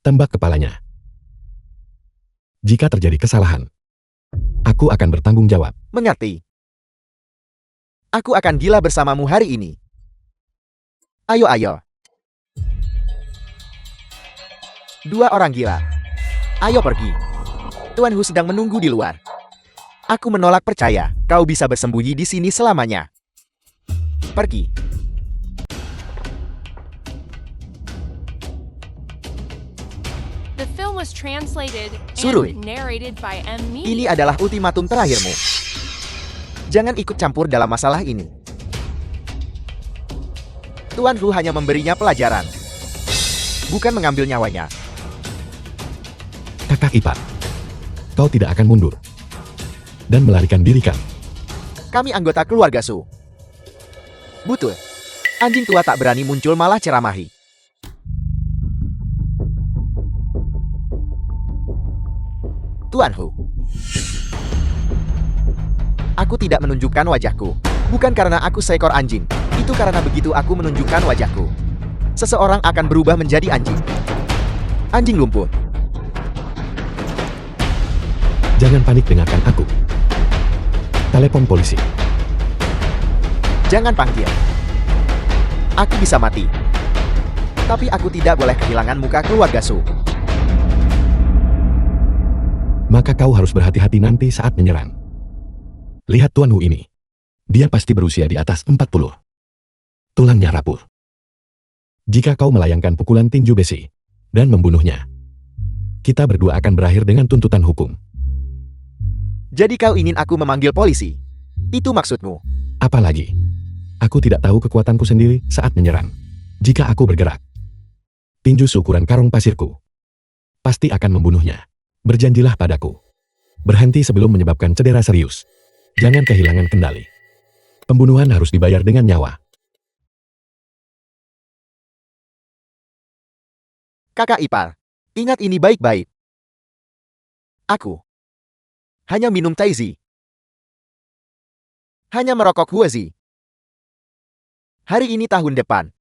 tembak kepalanya. Jika terjadi kesalahan, aku akan bertanggung jawab. Mengerti. Aku akan gila bersamamu hari ini. Ayo, ayo. 2 orang gila. Ayo pergi. Tuan Hu sedang menunggu di luar. Aku menolak percaya kau bisa bersembunyi di sini selamanya. Pergi. The film was translated Surui. and narrated by M. Ini Media. adalah ultimatum terakhirmu. Jangan ikut campur dalam masalah ini. Tuan Hu hanya memberinya pelajaran, bukan mengambil nyawanya. Kakak ipar. Kau tidak akan mundur dan melarikan diri kan? Kami anggota keluarga Su. Betul. Anjing tua tak berani muncul malah ceramahi. Tuan Hu. Aku tidak menunjukkan wajahku. Bukan karena aku seekor anjing. Itu karena begitu aku menunjukkan wajahku, seseorang akan berubah menjadi anjing. Anjing lumpur. Jangan panik, dengarkan aku. Telepon polisi. Jangan panggil. Aku bisa mati. Tapi aku tidak boleh kehilangan muka keluarga Su. Maka kau harus berhati-hati nanti saat menyerang. Lihat Tuan Hu ini. Dia pasti berusia di atas 40. Tulangnya rapuh. Jika kau melayangkan pukulan tinju besi dan membunuhnya, kita berdua akan berakhir dengan tuntutan hukum. Jadi kau ingin aku memanggil polisi? Itu maksudmu? Apalagi, aku tidak tahu kekuatanku sendiri saat menyerang. Jika aku bergerak, tinju seukuran karung pasirku pasti akan membunuhnya. Berjanjilah padaku. Berhenti sebelum menyebabkan cedera serius. Jangan kehilangan kendali. Pembunuhan harus dibayar dengan nyawa. Kakak ipar, ingat ini baik-baik. Aku hanya minum Taizi. Hanya merokok Huazi. Hari ini tahun depan.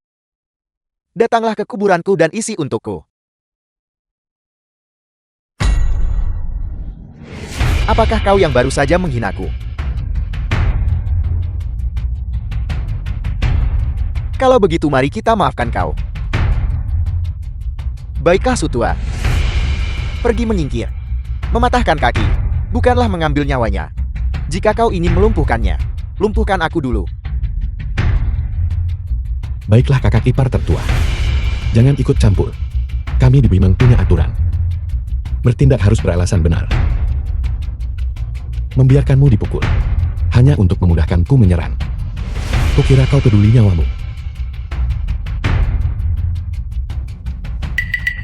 Datanglah ke kuburanku dan isi untukku. Apakah kau yang baru saja menghinaku? Kalau begitu mari kita maafkan kau. Baiklah Sutua. Pergi menyingkir. Mematahkan kaki. Bukanlah mengambil nyawanya. Jika kau ingin melumpuhkannya, lumpuhkan aku dulu. Baiklah kakak ipar tertua. Jangan ikut campur. Kami di Bimang punya aturan. Bertindak harus beralasan benar. Membiarkanmu dipukul hanya untuk memudahkanku menyerang. Kukira kau peduli nyawamu.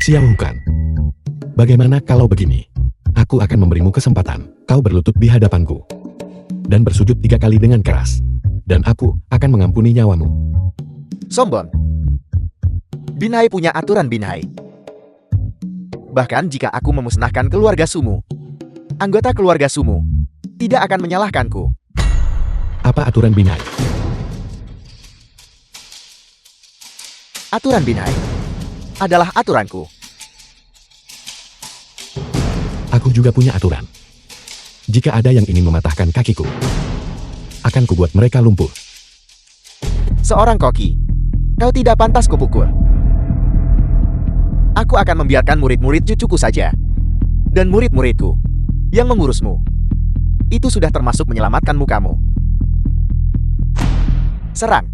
Xiao Hukan. Bagaimana kalau begini? Aku akan memberimu kesempatan. Kau berlutut di hadapanku. Dan bersujud 3 kali dengan keras. Dan aku akan mengampuni nyawamu. Sombong. Binhai punya aturan Binhai. Bahkan jika aku memusnahkan keluarga Sumu, anggota keluarga Sumu tidak akan menyalahkanku. Apa aturan Binhai? Aturan Binhai adalah aturanku. Aku juga punya aturan. Jika ada yang ingin mematahkan kakiku, akan kubuat mereka lumpuh. Seorang koki, kau tidak pantas kupukul. Aku akan membiarkan murid-murid cucuku saja. Dan murid-muridku yang mengurusmu. Itu sudah termasuk menyelamatkan mukamu. Serang.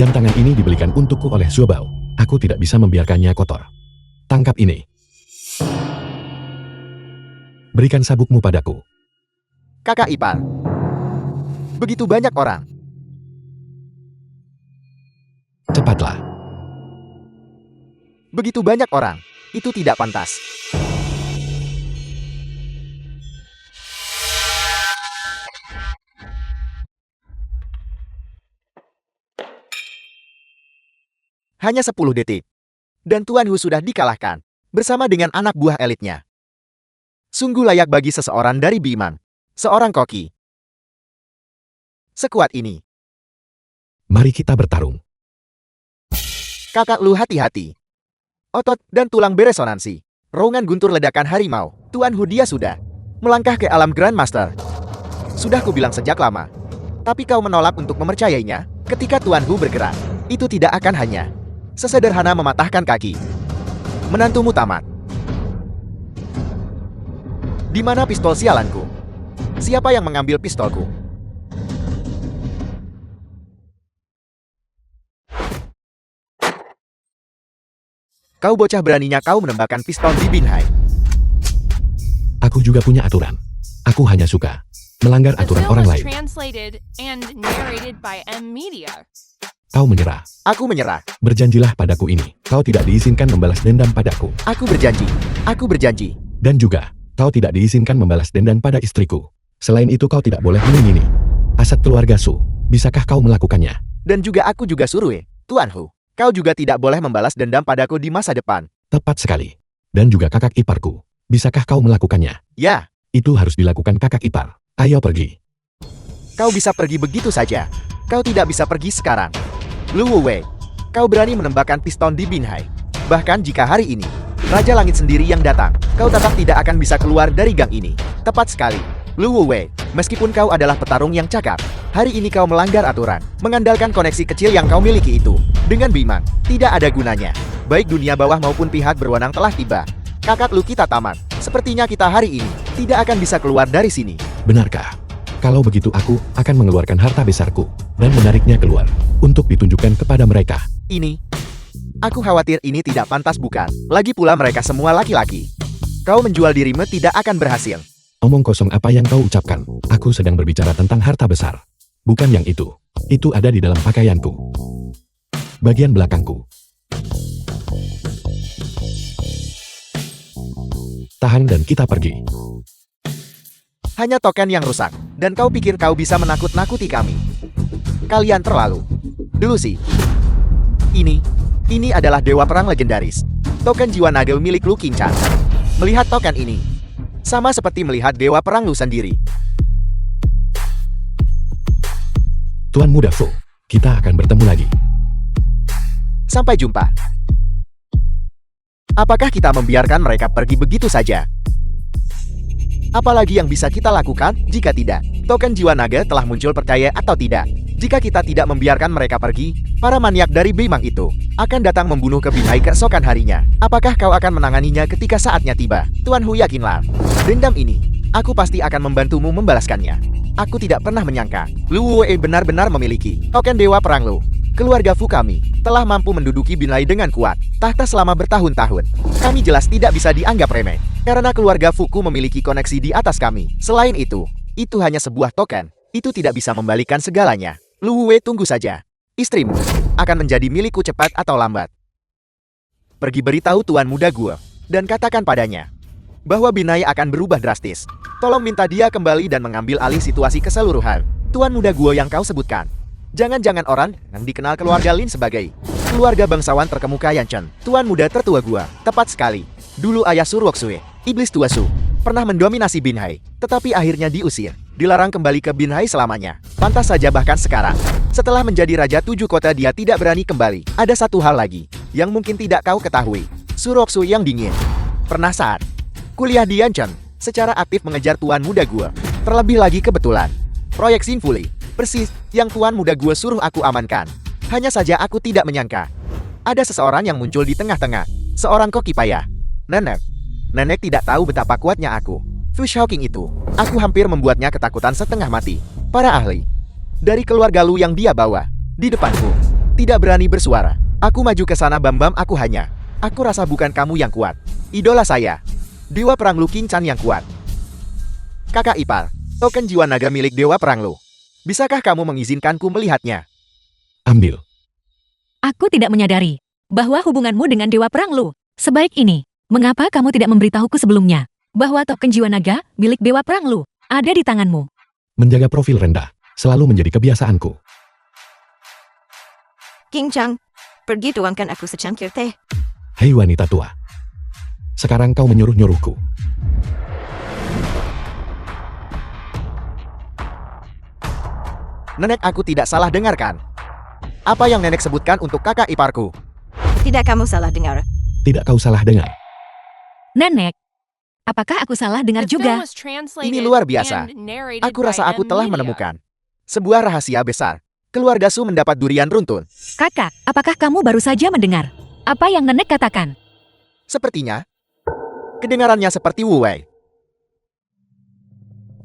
Jam tangan ini dibelikan untukku oleh Zuobao. Aku tidak bisa membiarkannya kotor. Tangkap ini. Berikan sabukmu padaku. Kakak ipar. Begitu banyak orang. Cepatlah. Begitu banyak orang. Itu tidak pantas. Hanya 10 detik. Dan Tuan Hu sudah dikalahkan. Bersama dengan anak buah elitnya. Sungguh layak bagi seseorang dari Bimang. Seorang koki. Sekuat ini. Mari kita bertarung. Kakak Lu hati-hati. Otot dan tulang beresonansi. Raungan guntur ledakan harimau. Tuan Hu dia sudah melangkah ke alam Grandmaster. Sudah kubilang sejak lama. Tapi kau menolak untuk mempercayainya. Ketika Tuan Hu bergerak, itu tidak akan hanya sesederhana mematahkan kaki. Menantumu tamat. Di mana pistol sialanku? Siapa yang mengambil pistolku? Kau bocah, beraninya kau menembakkan pistol di Binhai. Aku juga punya aturan. Aku hanya suka melanggar The aturan film orang was lain. translated and narrated by M Media. Kau menyerah. Aku menyerah. Berjanjilah padaku ini. Kau tidak diizinkan membalas dendam padaku. Aku berjanji. Aku berjanji. Dan juga, kau tidak diizinkan membalas dendam pada istriku. Selain itu kau tidak boleh mengingini aset keluarga Su. Bisakah kau melakukannya? Dan juga aku juga suruh, Tuan Hu. Kau juga tidak boleh membalas dendam padaku di masa depan. Tepat sekali. Dan juga kakak iparku. Bisakah kau melakukannya? Ya, Itu harus dilakukan kakak ipar. Ayo pergi. kau bisa pergi begitu saja. Kau tidak bisa pergi sekarang. Lu Wuwei, kau berani menembakkan piston di Binhai. Bahkan jika hari ini Raja Langit sendiri yang datang, kau tetap tidak akan bisa keluar dari gang ini. Tepat sekali. Lu Wuwei, meskipun kau adalah petarung yang cakap, hari ini kau melanggar aturan. Mengandalkan koneksi kecil yang kau miliki itu. Dengan Bimang, tidak ada gunanya. Baik dunia bawah maupun pihak berwenang telah tiba. Kakak Lu kita tamat. Sepertinya kita hari ini tidak akan bisa keluar dari sini. Benarkah? Kalau begitu aku akan mengeluarkan harta besarku dan menariknya keluar untuk ditunjukkan kepada mereka. Ini, aku khawatir ini tidak pantas bukan? Lagi pula mereka semua laki-laki. Kau menjual dirimu tidak akan berhasil. Omong kosong apa yang kau ucapkan? Aku sedang berbicara tentang harta besar. Bukan yang itu. Itu ada di dalam pakaianku. Bagian belakangku. Tahan dan kita pergi. Hanya token yang rusak, dan kau pikir kau bisa menakut-nakuti kami. Kalian terlalu delusi. Ini adalah dewa perang legendaris. Token jiwa naga milik Lu Qingshan. Melihat token ini, sama seperti melihat dewa perang Lu sendiri. Tuan Muda Fu, kita akan bertemu lagi. Sampai jumpa. Apakah kita membiarkan mereka pergi begitu saja? Apalagi yang bisa kita lakukan jika tidak? Token jiwa naga telah muncul, percaya atau tidak. Jika kita tidak membiarkan mereka pergi, para maniak dari Bimang itu akan datang membunuh ke Binhai keesokan harinya. Apakah kau akan menanganinya ketika saatnya tiba? Tuan Hu, yakinlah. Dendam ini, aku pasti akan membantumu membalaskannya. Aku tidak pernah menyangka Lu Wei benar-benar memiliki token dewa perang Lu. Keluarga Fu kami telah mampu menduduki Binhai dengan kuat tahta selama bertahun-tahun. Kami jelas tidak bisa dianggap remeh, karena keluarga Fuku memiliki koneksi di atas kami. Selain itu hanya sebuah token. Itu tidak bisa membalikan segalanya. Lu Wei, tunggu saja. Istrimu akan menjadi milikku cepat atau lambat. Pergi beritahu tuan muda gua dan katakan padanya bahwa Binhai akan berubah drastis. Tolong minta dia kembali dan mengambil alih situasi keseluruhan. Tuan muda gua yang kau sebutkan. Jangan-jangan orang yang dikenal keluarga Lin sebagai keluarga bangsawan terkemuka Yanchen. Tuan muda tertua gua, tepat sekali. Dulu ayah Suruoksue, iblis tua Su, pernah mendominasi Binhai, tetapi akhirnya diusir. Dilarang kembali ke Binhai selamanya. Pantas saja bahkan sekarang, setelah menjadi raja 7 kota dia tidak berani kembali. Ada satu hal lagi, yang mungkin tidak kau ketahui. Suruoksu yang dingin. Pernah saat kuliah di Yanchen, secara aktif mengejar tuan muda gua. Terlebih lagi kebetulan, proyek Sinfuli, persis, yang tuan muda gua suruh aku amankan. Hanya saja aku tidak menyangka. Ada seseorang yang muncul di tengah-tengah. Seorang koki payah. Nenek. Nenek tidak tahu betapa kuatnya aku. Fish Hawking itu, aku hampir membuatnya ketakutan setengah mati. Para ahli dari keluarga Lu yang dia bawa di depanku tidak berani bersuara. Aku maju ke sana, Bambam, aku rasa bukan kamu yang kuat. Idola saya, Dewa Perang Lu King Chan yang kuat. Kakak ipar, token jiwa naga milik Dewa Perang Lu. Bisakah kamu mengizinkanku melihatnya? Ambil. Aku tidak menyadari bahwa hubunganmu dengan Dewa Perang Lu sebaik ini. Mengapa kamu tidak memberitahuku sebelumnya bahwa token jiwa naga milik Dewa Perang Lu ada di tanganmu? Menjaga profil rendah selalu menjadi kebiasaanku. King Chang, pergi tuangkan aku secangkir teh. Hei wanita tua. Sekarang kau menyuruh-nyuruhku. Nenek, aku tidak salah dengarkan. Apa yang nenek sebutkan untuk kakak iparku? Tidak, kamu salah dengar. Tidak, kau salah dengar. Nenek, apakah aku salah dengar The film juga? was translated Ini luar biasa. and narrated Aku by rasa aku M telah Media. menemukan sebuah rahasia besar. Keluarga Su mendapat durian runtun. Kakak, apakah kamu baru saja mendengar apa yang nenek katakan? Sepertinya kedengarannya seperti Wu Wei.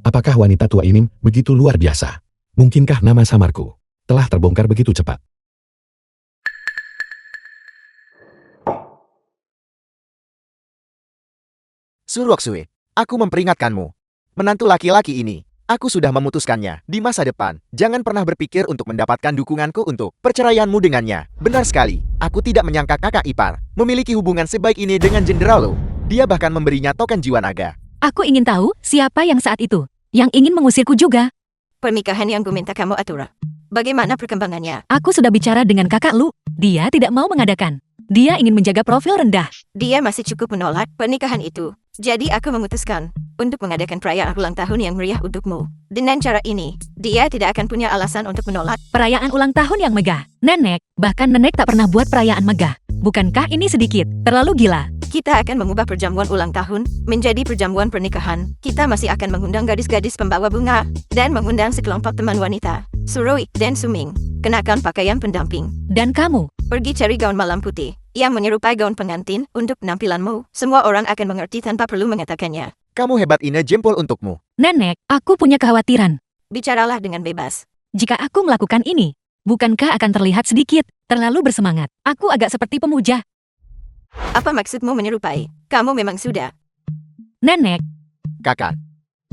Apakah wanita tua ini begitu luar biasa? Mungkinkah nama samarku telah terbongkar begitu cepat? Suruoksue, aku memperingatkanmu. Menantu laki-laki ini, aku sudah memutuskannya. Di masa depan, jangan pernah berpikir untuk mendapatkan dukunganku untuk perceraianmu dengannya. Benar sekali, aku tidak menyangka kakak ipar memiliki hubungan sebaik ini dengan Jenderal Lu. Dia bahkan memberinya token jiwa naga. Aku ingin tahu siapa yang saat itu yang ingin mengusirku juga. Pernikahan yang gue minta kamu atur. Bagaimana perkembangannya? Aku sudah bicara dengan kakak Lu. Dia tidak mau mengadakan. Dia ingin menjaga profil rendah. Dia masih cukup menolak pernikahan itu. Jadi aku memutuskan untuk mengadakan perayaan ulang tahun yang meriah untukmu. Dengan cara ini, dia tidak akan punya alasan untuk menolak. Perayaan ulang tahun yang megah. Nenek, bahkan nenek tak pernah buat perayaan megah. Bukankah ini sedikit terlalu gila? Kita akan mengubah perjamuan ulang tahun menjadi perjamuan pernikahan. Kita masih akan mengundang gadis-gadis pembawa bunga dan mengundang sekelompok teman wanita, Suroi dan Suming. Kenakan pakaian pendamping. Dan kamu, Pergi cari gaun malam putih yang menyerupai gaun pengantin untuk penampilanmu. Semua orang akan mengerti tanpa perlu mengatakannya. Kamu hebat, Ine, jempol untukmu. nenek, aku punya kekhawatiran. Bicaralah dengan bebas. Jika aku melakukan ini, bukankah akan terlihat sedikit terlalu bersemangat? Aku agak seperti pemuja. Apa maksudmu menyerupai? Kamu memang sudah. Nenek, Kakak,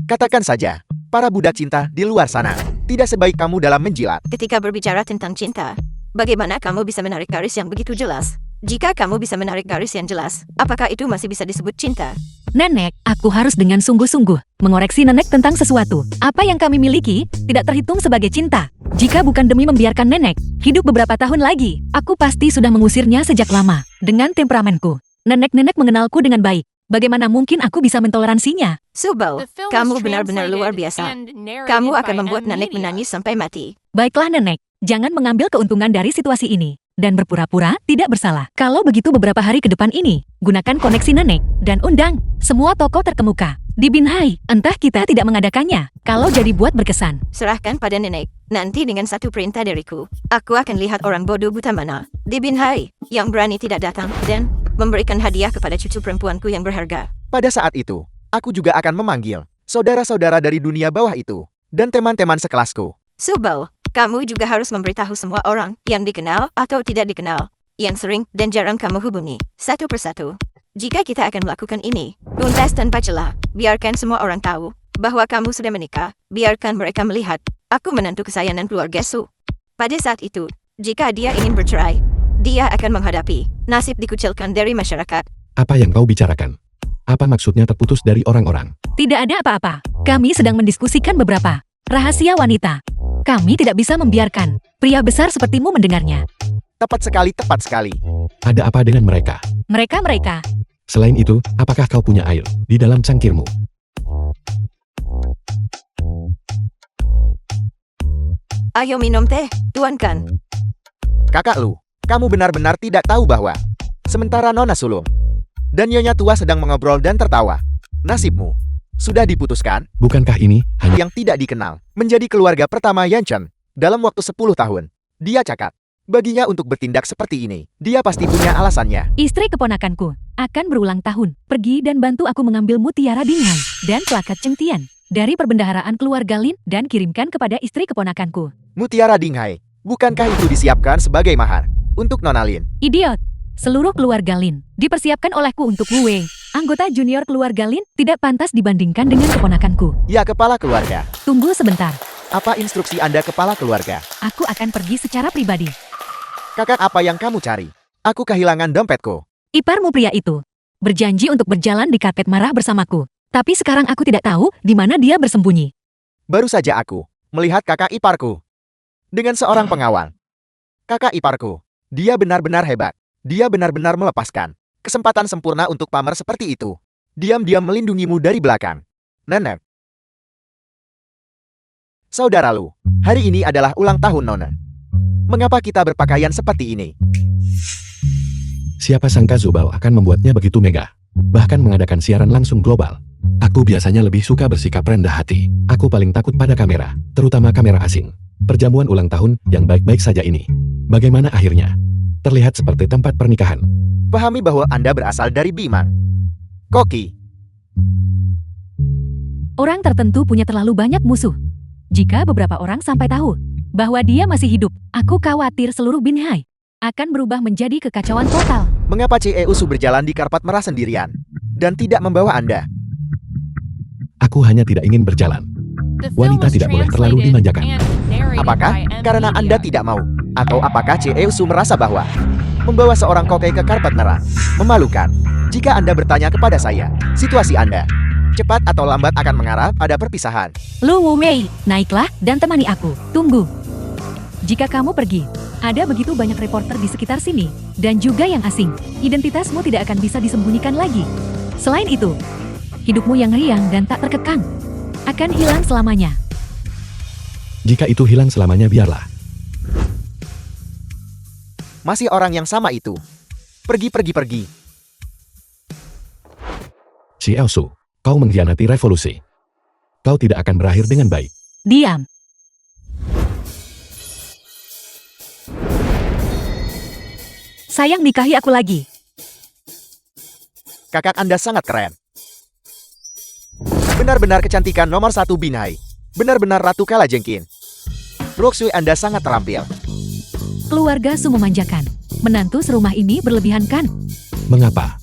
katakan saja, para budak cinta di luar sana tidak sebaik kamu dalam menjilat. Ketika berbicara tentang cinta, bagaimana kamu bisa menarik garis yang begitu jelas? Jika kamu bisa menarik garis yang jelas, apakah itu masih bisa disebut cinta? nenek, aku harus dengan sungguh-sungguh mengoreksi nenek tentang sesuatu. Apa yang kami miliki tidak terhitung sebagai cinta. Jika bukan demi membiarkan nenek hidup beberapa tahun lagi, aku pasti sudah mengusirnya sejak lama. Dengan temperamenku, nenek-nenek mengenalku dengan baik. Bagaimana mungkin aku bisa mentoleransinya? Subal, The film was kamu benar-benar luar translated biasa. and narrated Kamu by akan membuat M nenek Media. menangis sampai mati. Baiklah nenek, jangan mengambil keuntungan dari situasi ini dan berpura-pura tidak bersalah. Kalau begitu beberapa hari ke depan ini, gunakan koneksi nenek dan undang semua tokoh terkemuka di Binhai. Entah kita tidak mengadakannya, kalau jadi buat berkesan. Serahkan pada nenek. Nanti dengan satu perintah dariku, aku akan lihat orang bodoh buta mana di Binhai yang berani tidak datang dan memberikan hadiah kepada cucu perempuanku yang berharga. Pada saat itu, aku juga akan memanggil saudara-saudara dari dunia bawah itu dan teman-teman sekelasku. Subal, kamu juga harus memberitahu semua orang yang dikenal atau tidak dikenal, yang sering dan jarang kamu hubungi, satu persatu. Jika kita akan melakukan ini, tuntas tanpa celah, biarkan semua orang tahu bahwa kamu sudah menikah, biarkan mereka melihat, aku menantu kesayangan keluarga Su. Pada saat itu, Jika dia ingin bercerai, dia akan menghadapi nasib dikucilkan dari masyarakat. Apa yang kau bicarakan? Apa maksudnya terputus dari orang-orang? Tidak ada apa-apa. Kami sedang mendiskusikan beberapa rahasia wanita. Kami tidak bisa membiarkan pria besar sepertimu mendengarnya. Tepat sekali, tepat sekali. Ada apa dengan mereka? Mereka. Selain itu, apakah kau punya air di dalam cangkirmu? Ayo minum teh, tuankan. Kakak Lu, kamu benar-benar tidak tahu bahwa sementara Nona Sulung dan Nyonya Tua sedang mengobrol dan tertawa, nasibmu sudah diputuskan. Bukankah ini hanya Yang tidak dikenal menjadi keluarga pertama Yan Chen dalam waktu 10 tahun. Dia cakap, baginya untuk bertindak seperti ini, dia pasti punya alasannya. Istri keponakanku akan berulang tahun. Pergi dan bantu aku mengambil mutiara Dinghai dan plakat Cheng Tian dari perbendaharaan keluarga Lin dan kirimkan kepada istri keponakanku. Mutiara Dinghai, bukankah itu disiapkan sebagai mahar untuk Nona Lin? Idiot! Seluruh keluarga Lin dipersiapkan olehku untuk Wu Wei. Anggota junior keluarga Lin tidak pantas dibandingkan dengan keponakanku. Ya, kepala keluarga. Tunggu sebentar. Apa instruksi Anda, kepala keluarga? Aku akan pergi secara pribadi. Kakak, apa yang kamu cari? Aku kehilangan dompetku. Iparmu pria itu berjanji untuk berjalan di karpet merah bersamaku. Tapi sekarang aku tidak tahu di mana dia bersembunyi. Baru saja aku melihat kakak iparku dengan seorang pengawal. Kakak iparku, dia benar-benar hebat. Dia benar-benar melepaskan kesempatan sempurna untuk pamer seperti itu. Diam-diam melindungimu dari belakang. Nenek. Saudara Lu, hari ini adalah ulang tahun Nona. Mengapa kita berpakaian seperti ini? siapa sangka Zubao akan membuatnya begitu mega? Bahkan mengadakan siaran langsung global. Aku biasanya lebih suka bersikap rendah hati. Aku paling takut pada kamera, terutama kamera asing. Perjamuan ulang tahun yang baik-baik saja ini. Bagaimana akhirnya? Terlihat seperti tempat pernikahan. Pahami bahwa Anda berasal dari Bimang. Koki. Orang tertentu punya terlalu banyak musuh. Jika beberapa orang sampai tahu bahwa dia masih hidup, aku khawatir seluruh Binhai akan berubah menjadi kekacauan total. Mengapa Usu berjalan di karpet merah sendirian dan tidak membawa Anda? Aku hanya tidak ingin berjalan. The film Wanita was tidak boleh terlalu translated dimanjakan. and narrated Apakah by M. karena Anda Media. tidak mau? Atau apakah Usu merasa bahwa membawa seorang kokei ke karpet merah memalukan? Jika Anda bertanya kepada saya, situasi Anda cepat atau lambat akan mengarah pada perpisahan. Lu Wu Mei, naiklah dan temani aku. Tunggu. Jika kamu pergi, ada begitu banyak reporter di sekitar sini, dan juga yang asing. Identitasmu tidak akan bisa disembunyikan lagi. Selain itu, hidupmu yang riang dan tak terkekang akan hilang selamanya. Jika itu hilang selamanya biarlah. Masih orang yang sama itu. Pergi. Si Elsu, kau mengkhianati revolusi. Kau tidak akan berakhir dengan baik. Diam. Sayang nikahi aku lagi. Kakak Anda sangat keren. Benar-benar kecantikan nomor 1 Binhai. Benar-benar Ratu Kalajengking. Roksui Anda sangat terampil. Keluarga Su memanjakan. Menantu serumah ini berlebihan kan? Mengapa?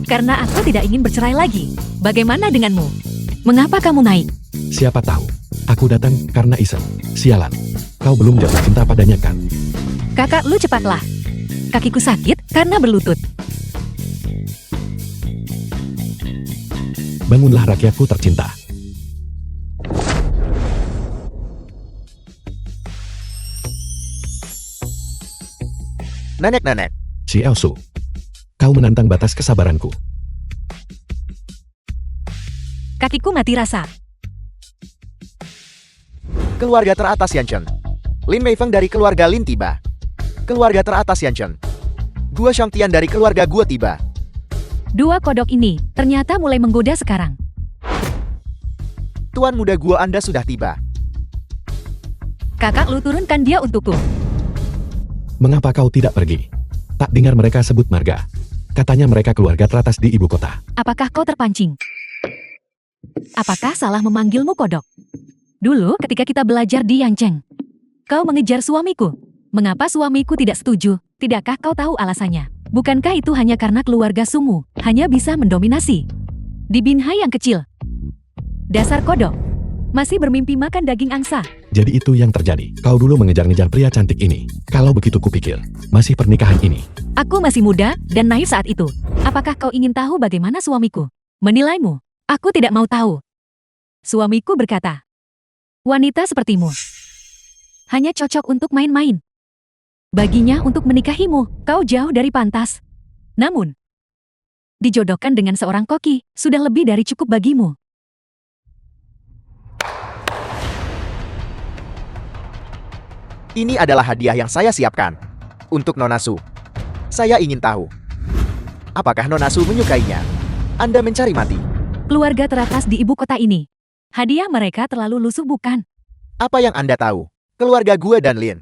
Karena aku tidak ingin bercerai lagi. Bagaimana denganmu? Mengapa kamu naik? Siapa tahu? Aku datang karena iseng. Sialan. Kau belum jatuh cinta padanya kan? Kakak lu cepatlah. Kakiku sakit karena berlutut. Bangunlah rakyatku tercinta. Nenek-nenek. Si Elsu. Kau menantang batas kesabaranku. Kakiku mati rasa. Keluarga teratas Yanchen. Lin Meifeng dari keluarga Lin tiba. Keluarga teratas Yanchen. Gua Shangtian dari keluarga gua tiba. Dua kodok ini ternyata mulai menggoda sekarang. Tuan muda gua Anda sudah tiba. Kakak lu turunkan dia untukku. Mengapa kau tidak pergi? Tak dengar mereka sebut marga. Katanya mereka keluarga teratas di ibu kota. Apakah kau terpancing? Apakah salah memanggilmu kodok? Dulu ketika kita belajar di Yangcheng, kau mengejar suamiku. Mengapa suamiku tidak setuju? Tidakkah kau tahu alasannya? Bukankah itu hanya karena keluarga Sumu hanya bisa mendominasi di Binhai yang kecil? Dasar kodok, masih bermimpi makan daging angsa. Jadi itu yang terjadi. Kau dulu mengejar-ngejar pria cantik ini. Kalau begitu kupikir, masih pernikahan ini. Aku masih muda dan naif saat itu. Apakah kau ingin tahu bagaimana suamiku menilaimu? Aku tidak mau tahu. Suamiku berkata, wanita sepertimu hanya cocok untuk main-main. Baginya untuk menikahimu, kau jauh dari pantas. Namun, dijodohkan dengan seorang koki sudah lebih dari cukup bagimu. Ini adalah hadiah yang saya siapkan. Untuk Nona Su. Saya ingin tahu. Apakah Nona Su menyukainya? Anda mencari mati. Keluarga teratas di ibu kota ini. Hadiah mereka terlalu lusuh bukan? Apa yang Anda tahu? Keluarga gue dan Lin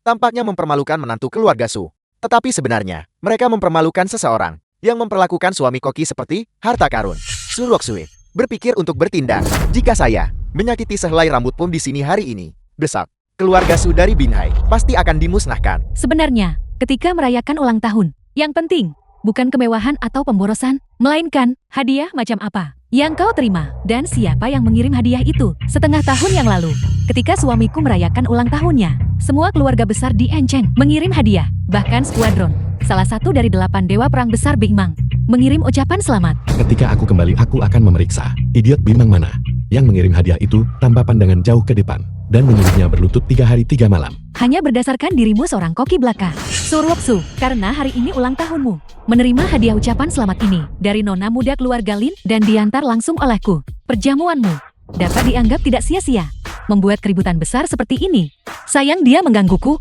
tampaknya mempermalukan menantu keluarga Su. Tetapi sebenarnya, mereka mempermalukan seseorang yang memperlakukan suami koki seperti harta karun. Su Roksui berpikir untuk bertindak. Jika saya menyakiti sehelai rambut pun di sini hari ini, besok, keluarga Su dari Binhai pasti akan dimusnahkan. Sebenarnya, ketika merayakan ulang tahun, yang penting bukan kemewahan atau pemborosan, melainkan hadiah macam apa yang kau terima dan siapa yang mengirim hadiah itu. Setengah tahun yang lalu, ketika suamiku merayakan ulang tahunnya, semua keluarga besar di Enceng mengirim hadiah. Bahkan skuadron, salah satu dari 8 dewa perang besar Big Mang, mengirim ucapan selamat. Ketika aku kembali, aku akan memeriksa idiot Bimang mana yang mengirim hadiah itu tanpa pandangan jauh ke depan dan menyuruhnya berlutut 3 hari 3 malam. Hanya berdasarkan dirimu seorang koki belaka. Surwoksu, karena hari ini ulang tahunmu. Menerima hadiah ucapan selamat ini dari nona muda keluarga Lin dan diantar langsung olehku. Perjamuanmu dapat dianggap tidak sia-sia. Membuat keributan besar seperti ini. Sayang dia menggangguku.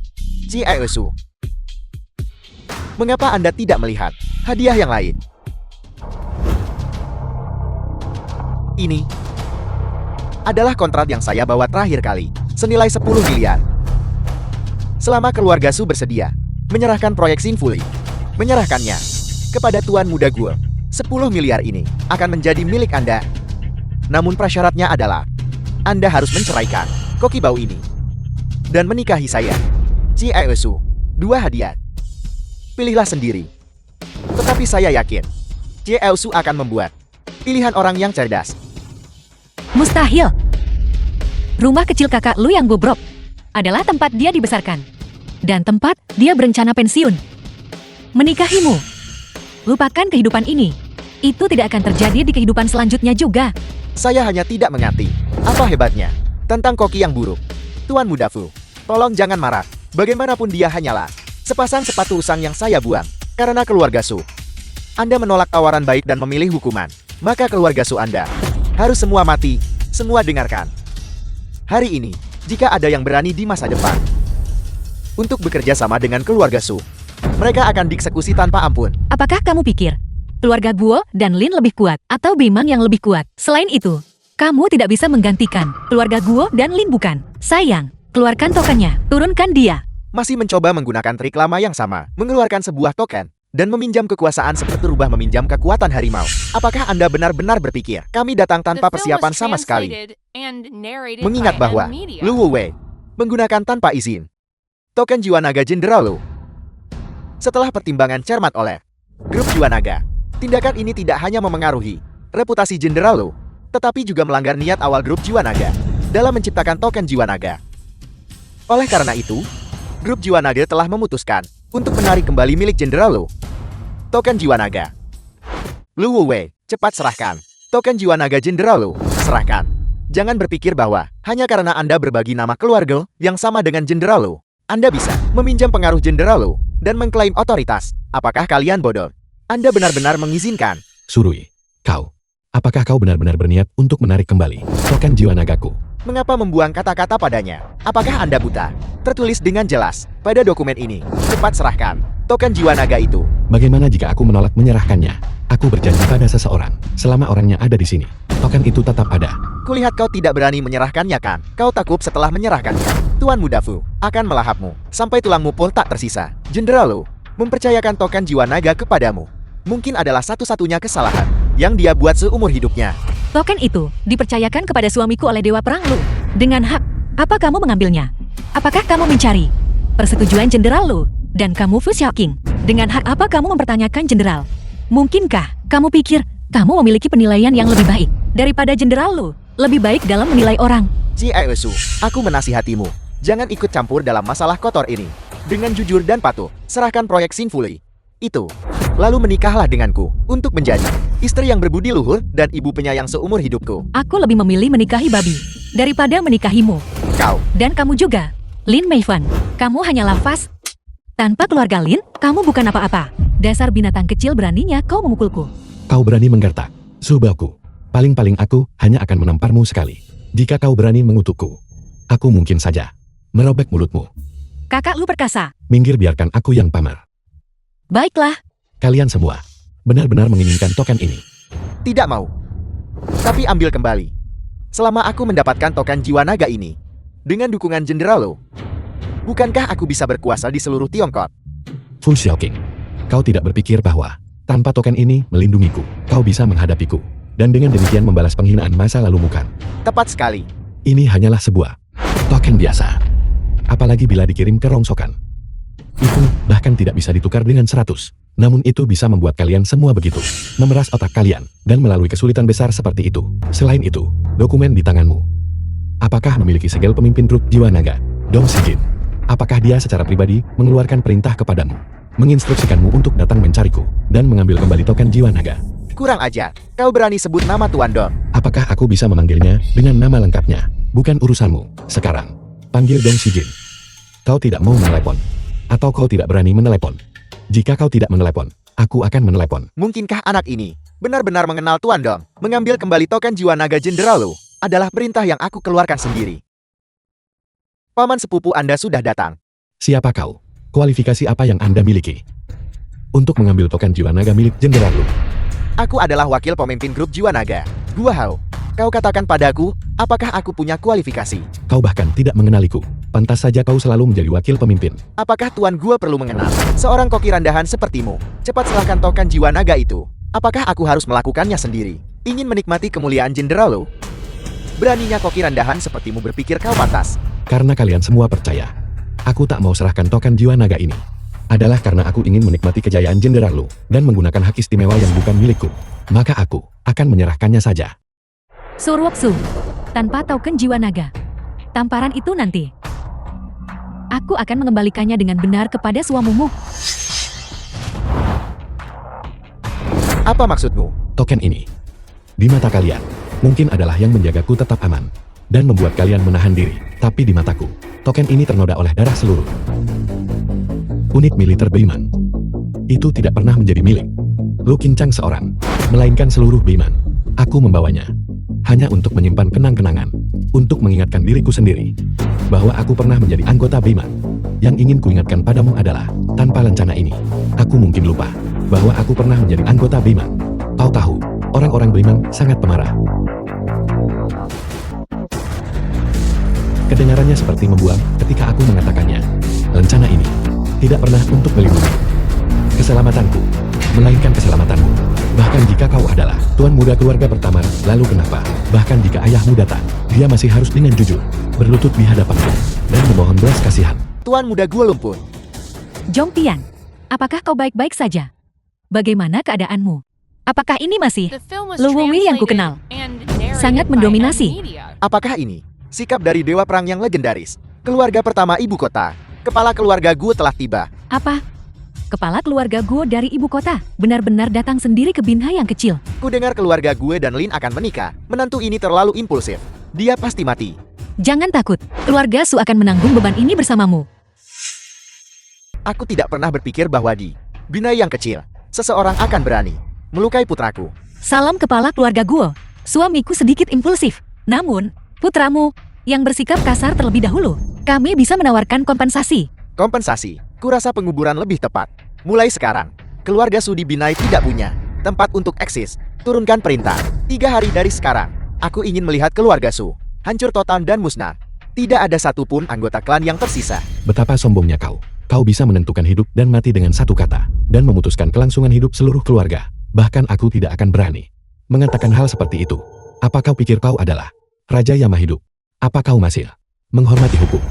Su. Mengapa Anda tidak melihat hadiah yang lain? Ini adalah kontrak yang saya bawa terakhir kali, senilai 10 miliar. Selama keluarga Su bersedia menyerahkan proyek Sinfuli, menyerahkannya kepada Tuan Muda Gue, 10 miliar ini akan menjadi milik Anda. Namun prasyaratnya adalah Anda harus menceraikan koki bau ini dan menikahi saya. Su, 2 hadiah. Pilihlah sendiri. Tetapi saya yakin Su akan membuat pilihan orang yang cerdas. Mustahil. Rumah kecil kakak lu yang bobrok adalah tempat dia dibesarkan. Dan tempat dia berencana pensiun. Menikahimu. Lupakan kehidupan ini. Itu tidak akan terjadi di kehidupan selanjutnya juga. Saya hanya tidak mengerti apa hebatnya tentang koki yang buruk. Tuan Muda Fu, tolong jangan marah. Bagaimanapun dia hanyalah sepasang sepatu usang yang saya buang karena keluarga Su. Anda menolak tawaran baik dan memilih hukuman. Maka keluarga Su Anda harus semua mati. Semua dengarkan. Hari ini, jika ada yang berani di masa depan untuk bekerja sama dengan keluarga Su, mereka akan dieksekusi tanpa ampun. Apakah kamu pikir keluarga Guo dan Lin lebih kuat atau Bimang yang lebih kuat? Selain itu, kamu tidak bisa menggantikan keluarga Guo dan Lin bukan? Sayang, keluarkan tokennya, turunkan dia. Masih mencoba menggunakan trik lama yang sama, mengeluarkan sebuah token dan meminjam kekuasaan seperti rubah meminjam kekuatan harimau. Apakah Anda benar-benar berpikir kami datang tanpa persiapan sama sekali? Mengingat bahwa Lu Wei menggunakan tanpa izin token jiwa naga Jenderal Lu. Setelah pertimbangan cermat oleh grup jiwa naga, tindakan ini tidak hanya memengaruhi reputasi Jenderal Lu, tetapi juga melanggar niat awal grup jiwa naga dalam menciptakan token jiwa naga. Oleh karena itu, grup jiwa naga telah memutuskan untuk menarik kembali milik Jenderal Lu. Token jiwa naga. Lu Wei, cepat serahkan token jiwa naga Jenderal Lu. Serahkan. Jangan berpikir bahwa hanya karena Anda berbagi nama keluarga yang sama dengan Jenderal Lu, Anda bisa meminjam pengaruh Jenderal Lu dan mengklaim otoritas. Apakah kalian bodoh? Anda benar-benar mengizinkan? Surui, apakah kau benar-benar berniat untuk menarik kembali token jiwa nagaku? Mengapa membuang kata-kata padanya? Apakah Anda buta? Tertulis dengan jelas pada dokumen ini. Cepat serahkan token jiwa naga itu. Bagaimana jika aku menolak menyerahkannya? Aku berjanji pada seseorang, selama orangnya ada di sini, token itu tetap ada. Kulihat kau tidak berani menyerahkannya kan? Kau takut setelah menyerahkannya Tuan Muda Fu akan melahapmu sampai tulangmu pun tak tersisa. Jenderal Lu mempercayakan token jiwa naga kepadamu. Mungkin adalah satu-satunya kesalahan yang dia buat seumur hidupnya. Token itu dipercayakan kepada suamiku oleh Dewa Perang Lu. Dengan hak, apa kamu mengambilnya? Apakah kamu mencari persetujuan Jenderal Lu? Dan kamu Fu Xiaoqing, dengan hak apa kamu mempertanyakan Jenderal? Mungkinkah kamu pikir kamu memiliki penilaian yang lebih baik daripada Jenderal Lu? Lebih baik dalam menilai orang. Jiesu, aku menasihatimu. Jangan ikut campur dalam masalah kotor ini. Dengan jujur dan patuh, serahkan proyek Sinfuli itu. Lalu menikahlah denganku untuk menjadi istri yang berbudi luhur dan ibu penyayang seumur hidupku. Aku lebih memilih menikahi babi daripada menikahimu. Kau, Dan kamu juga, Lin Meivan. Kamu hanyalah vas. Tanpa keluarga Lin, kamu bukan apa-apa. Dasar binatang kecil, beraninya kau memukulku. Kau berani menggertak, Zubaku. Paling-paling aku hanya akan menamparmu sekali. Jika kau berani mengutukku, aku mungkin saja merobek mulutmu. Kakak lu perkasa. Minggir, biarkan aku yang pamar. Baiklah, Kalian semua benar-benar menginginkan token ini. tidak mau. Tapi ambil kembali. Selama aku mendapatkan token jiwa naga ini, dengan dukungan Jenderal Lo, bukankah aku bisa berkuasa di seluruh Tiongkok? Fu Xiaoqing, kau tidak berpikir bahwa tanpa token ini melindungiku, kau bisa menghadapiku. Dan dengan demikian membalas penghinaan masa lalu bukan? Tepat sekali. Ini hanyalah sebuah token biasa. Apalagi bila dikirim ke rongsokan. Itu bahkan tidak bisa ditukar dengan 100. Namun itu bisa membuat kalian semua begitu. Memeras otak kalian dan melalui kesulitan besar seperti itu. Selain itu, dokumen di tanganmu. Apakah memiliki segel pemimpin grup jiwa naga, Dong Sijin? Apakah dia secara pribadi mengeluarkan perintah kepadamu, menginstruksikanmu untuk datang mencariku dan mengambil kembali token jiwa naga? Kurang ajar. Kau berani sebut nama Tuan Dong. Apakah aku bisa memanggilnya dengan nama lengkapnya? Bukan urusanmu. Sekarang, panggil Dong Sijin. Kau tidak mau menelepon. Atau kau tidak berani menelepon. Jika kau tidak menelepon, aku akan menelepon. Mungkinkah anak ini benar-benar mengenal Tuan Dong? Mengambil kembali token jiwa naga Jenderal Lo adalah perintah yang aku keluarkan sendiri. Paman sepupu Anda sudah datang. Siapa kau? Kualifikasi apa yang Anda miliki? Untuk mengambil token jiwa naga milik Jenderal Lu. Aku adalah wakil pemimpin grup jiwa naga, Gua Hao. Kau katakan padaku, apakah aku punya kualifikasi? Kau bahkan tidak mengenaliku. Pantas saja kau selalu menjadi wakil pemimpin. Apakah Tuan Gua perlu mengenal seorang koki rendahan sepertimu? Cepat serahkan token jiwa naga itu. Apakah aku harus melakukannya sendiri? Ingin menikmati kemuliaan Jenderal Lo? Beraninya koki rendahan sepertimu berpikir kau pantas. Karena kalian semua percaya, aku tak mau serahkan token jiwa naga ini. Adalah karena aku ingin menikmati kejayaan Jenderal Lu dan menggunakan hak istimewa yang bukan milikku. Maka aku akan menyerahkannya saja. Surwoksu, tanpa token jiwa naga. Tamparan itu nanti. Aku akan mengembalikannya dengan benar kepada suamimu. Apa maksudmu? Token ini, di mata kalian, mungkin adalah yang menjagaku tetap aman dan membuat kalian menahan diri. Tapi di mataku, token ini ternoda oleh darah seluruh unit militer Beiman. Itu tidak pernah menjadi milik Lu Qincang seorang, melainkan seluruh Beiman. Aku membawanya hanya untuk menyimpan kenang-kenangan, untuk mengingatkan diriku sendiri bahwa aku pernah menjadi anggota Beiman. Yang ingin kuingatkan padamu adalah, tanpa lencana ini, aku mungkin lupa bahwa aku pernah menjadi anggota Beiman. Kau tahu, orang-orang Beiman sangat pemarah. Kedengarannya seperti membuang ketika aku mengatakannya. Lencana ini tidak pernah untuk melindungi keselamatanku, melainkan keselamatanmu. Bahkan jika kau adalah tuan muda keluarga pertama, lalu kenapa? Bahkan jika ayahmu datang, dia masih harus dengan jujur berlutut di hadapanku dan memohon belas kasihan. Tuan muda Gua Lumpur. Jong Tian, apakah kau baik-baik saja? Bagaimana keadaanmu? Apakah ini masih The film was Lu Wei yang translated kukenal? and narrated Sangat by mendominasi. M-Media. Apakah ini sikap dari dewa perang yang legendaris? Keluarga pertama ibu kota. Kepala keluarga Gua telah tiba. apa? Kepala keluarga Guo dari ibu kota benar-benar datang sendiri ke Binhai yang kecil. Ku dengar keluarga Gua dan Lin akan menikah. Menantu ini terlalu impulsif. Dia pasti mati. Jangan takut, keluarga Su akan menanggung beban ini bersamamu. Aku tidak pernah berpikir bahwa di Binai yang kecil, seseorang akan berani melukai putraku. Salam kepala keluarga Guo. Suamiku sedikit impulsif. Namun, putramu yang bersikap kasar terlebih dahulu. Kami bisa menawarkan kompensasi. Kompensasi, kurasa penguburan lebih tepat. Mulai sekarang, keluarga Su di Binai tidak punya tempat untuk eksis. Turunkan perintah. 3 hari dari sekarang, aku ingin melihat keluarga Su hancur total dan musnah. Tidak ada satupun anggota klan yang tersisa. Betapa sombongnya kau. Kau bisa menentukan hidup dan mati dengan satu kata, dan memutuskan kelangsungan hidup seluruh keluarga. Bahkan aku tidak akan berani mengatakan hal seperti itu. Apa kau pikir kau adalah Raja Yama hidup? Apa kau masih menghormati hukum?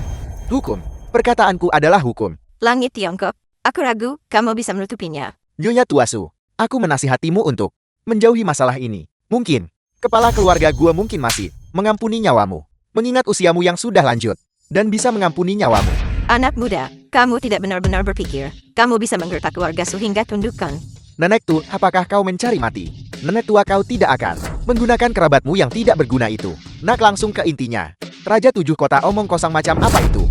Hukum. Perkataanku adalah hukum. Langit Tiongkok, aku ragu kamu bisa menutupinya. Nyonya Tuasu, aku menasihatimu untuk menjauhi masalah ini. Mungkin, kepala keluarga Gua mungkin masih mengampuni nyawamu. Mengingat usiamu yang sudah lanjut, dan bisa mengampuni nyawamu. Anak muda, kamu tidak benar-benar berpikir. Kamu bisa menggertak keluarga sehingga tundukkan. Nenek tua, apakah kau mencari mati? Nenek tua, kau tidak akan menggunakan kerabatmu yang tidak berguna itu. Nak, langsung ke intinya. Raja 7 kota omong kosong macam apa itu?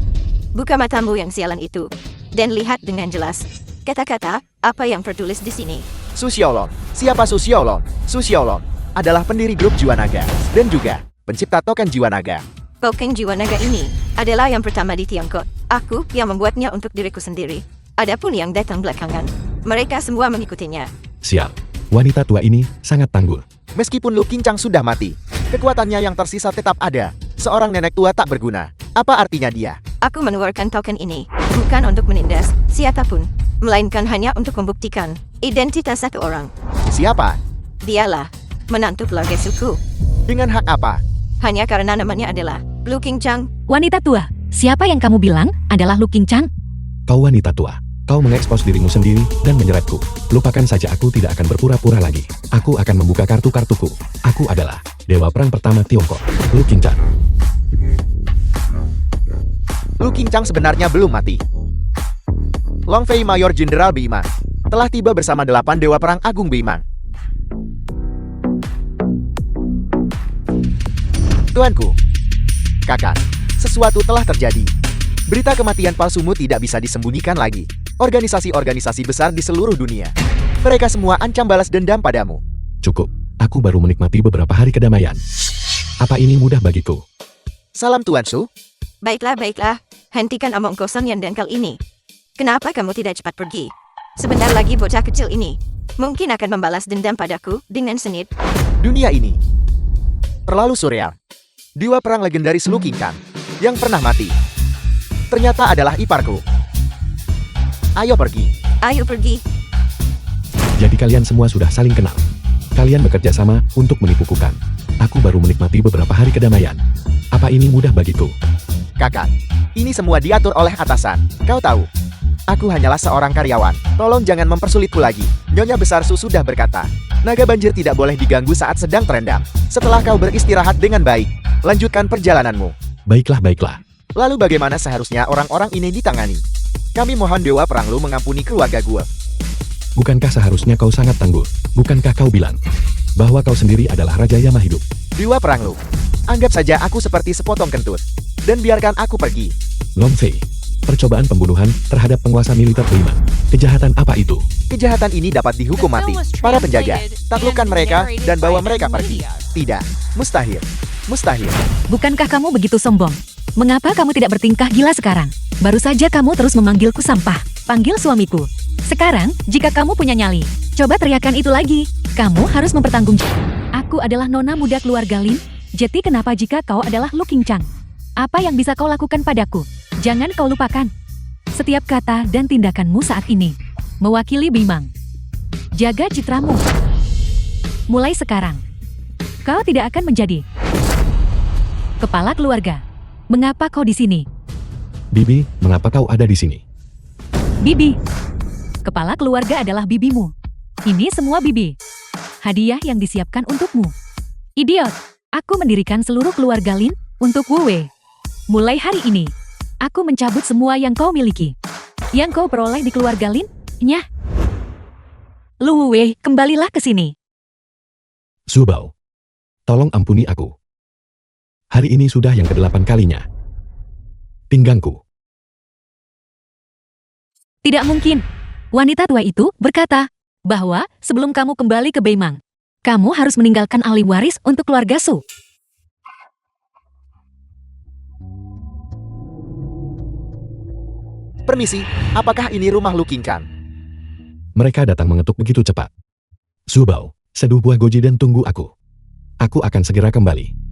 Buka matamu yang sialan itu. Dan lihat dengan jelas. Kata-kata, apa yang tertulis di sini. Susiolon. Siapa Susiolon? Susiolon adalah pendiri grup Jiwa Naga dan juga pencipta token Jiwa Naga. Token Jiwa Naga ini adalah yang pertama di Tiongkok. Aku yang membuatnya untuk diriku sendiri. Adapun yang datang belakangan, mereka semua mengikutinya. Sial. Wanita tua ini sangat tangguh. Meskipun Lu Qingshan sudah mati, kekuatannya yang tersisa tetap ada. Seorang nenek tua tak berguna. Apa artinya dia? Aku mengeluarkan token ini bukan untuk menindas siapapun, melainkan hanya untuk membuktikan identitas satu orang. Siapa? Dialah menantu keluarga suku. Dengan hak apa? Hanya karena namanya adalah Lu Qingshan. Wanita tua, siapa yang kamu bilang adalah Lu Qingshan? Kau wanita tua. Kau mengekspos dirimu sendiri dan menyeretku. Lupakan saja, aku tidak akan berpura-pura lagi. Aku akan membuka kartu-kartuku. Aku adalah Dewa Perang pertama Tiongkok, Lu Qingshan. Lu Qingshan sebenarnya belum mati. Long Fei Mayor Jenderal Beimang telah tiba bersama 8 Dewa Perang Agung Beimang. Tuanku, kakak, sesuatu telah terjadi. Berita kematian palsumu tidak bisa disembunyikan lagi. Organisasi-organisasi besar di seluruh dunia, mereka semua ancam balas dendam padamu. Cukup, aku baru menikmati beberapa hari kedamaian. Apa ini mudah bagiku? Salam Tuan Su. Baiklah. Hentikan omong kosong yang dangkal ini. Kenapa kamu tidak cepat pergi? Sebentar lagi bocah kecil ini mungkin akan membalas dendam padaku dengan sengit. Dunia ini terlalu surreal. Dewa perang legendaris Lu Qingshan yang pernah mati ternyata adalah iparku. Ayo pergi. Jadi kalian semua sudah saling kenal. Kalian bekerja sama untuk menipuku kan? Aku baru menikmati beberapa hari kedamaian. Apa ini mudah bagiku? Kakak, ini semua diatur oleh atasan. Kau tahu, aku hanyalah seorang karyawan. Tolong jangan mempersulitku lagi. Nyonya Besar Su sudah berkata, naga banjir tidak boleh diganggu saat sedang terendam. Setelah kau beristirahat dengan baik, lanjutkan perjalananmu. Baiklah. Lalu bagaimana seharusnya orang-orang ini ditangani? Kami mohon Dewa Perang Lu mengampuni keluarga gue. Bukankah seharusnya kau sangat tangguh? Bukankah kau bilang bahwa kau sendiri adalah Raja Yama hidup? Dewa Perang Lu, anggap saja aku seperti sepotong kentut. Dan biarkan aku pergi. Long Fei, percobaan pembunuhan terhadap penguasa militer Beimang. Kejahatan apa itu? Kejahatan ini dapat dihukum mati. Para penjaga, taklukkan mereka dan bawa mereka pergi. Tidak, mustahil. Bukankah kamu begitu sombong? Mengapa kamu tidak bertingkah gila sekarang? Baru saja kamu terus memanggilku sampah. Panggil suamiku. Sekarang, jika kamu punya nyali, coba teriakan itu lagi. Kamu harus mempertanggungjawabkan. Aku adalah nona muda keluarga Lin. Jadi kenapa jika kau adalah Lu Qingshan? Apa yang bisa kau lakukan padaku? Jangan kau lupakan. Setiap kata dan tindakanmu saat ini mewakili Beimang. Jaga citramu. Mulai sekarang, kau tidak akan menjadi kepala keluarga. Mengapa kau di sini? Bibi, mengapa kau ada di sini? Bibi. Kepala keluarga adalah bibimu. Ini semua bibi. Hadiah yang disiapkan untukmu. Idiot. Aku mendirikan seluruh keluarga Lin untuk Wu Wei. Mulai hari ini, aku mencabut semua yang kau miliki. Yang kau peroleh di keluarga Lin, nyah. Lu Wu Wei, kembalilah ke sini. Zubao, tolong ampuni aku. Hari ini sudah yang ke-8 kalinya. Pinggangku. Tidak mungkin. Wanita tua itu berkata bahwa sebelum kamu kembali ke Beimang, kamu harus meninggalkan ahli waris untuk keluarga Su. Permisi, apakah ini rumah Lu Qingshan? Mereka datang mengetuk begitu cepat. Zubao, seduh buah goji dan tunggu aku. Aku akan segera kembali.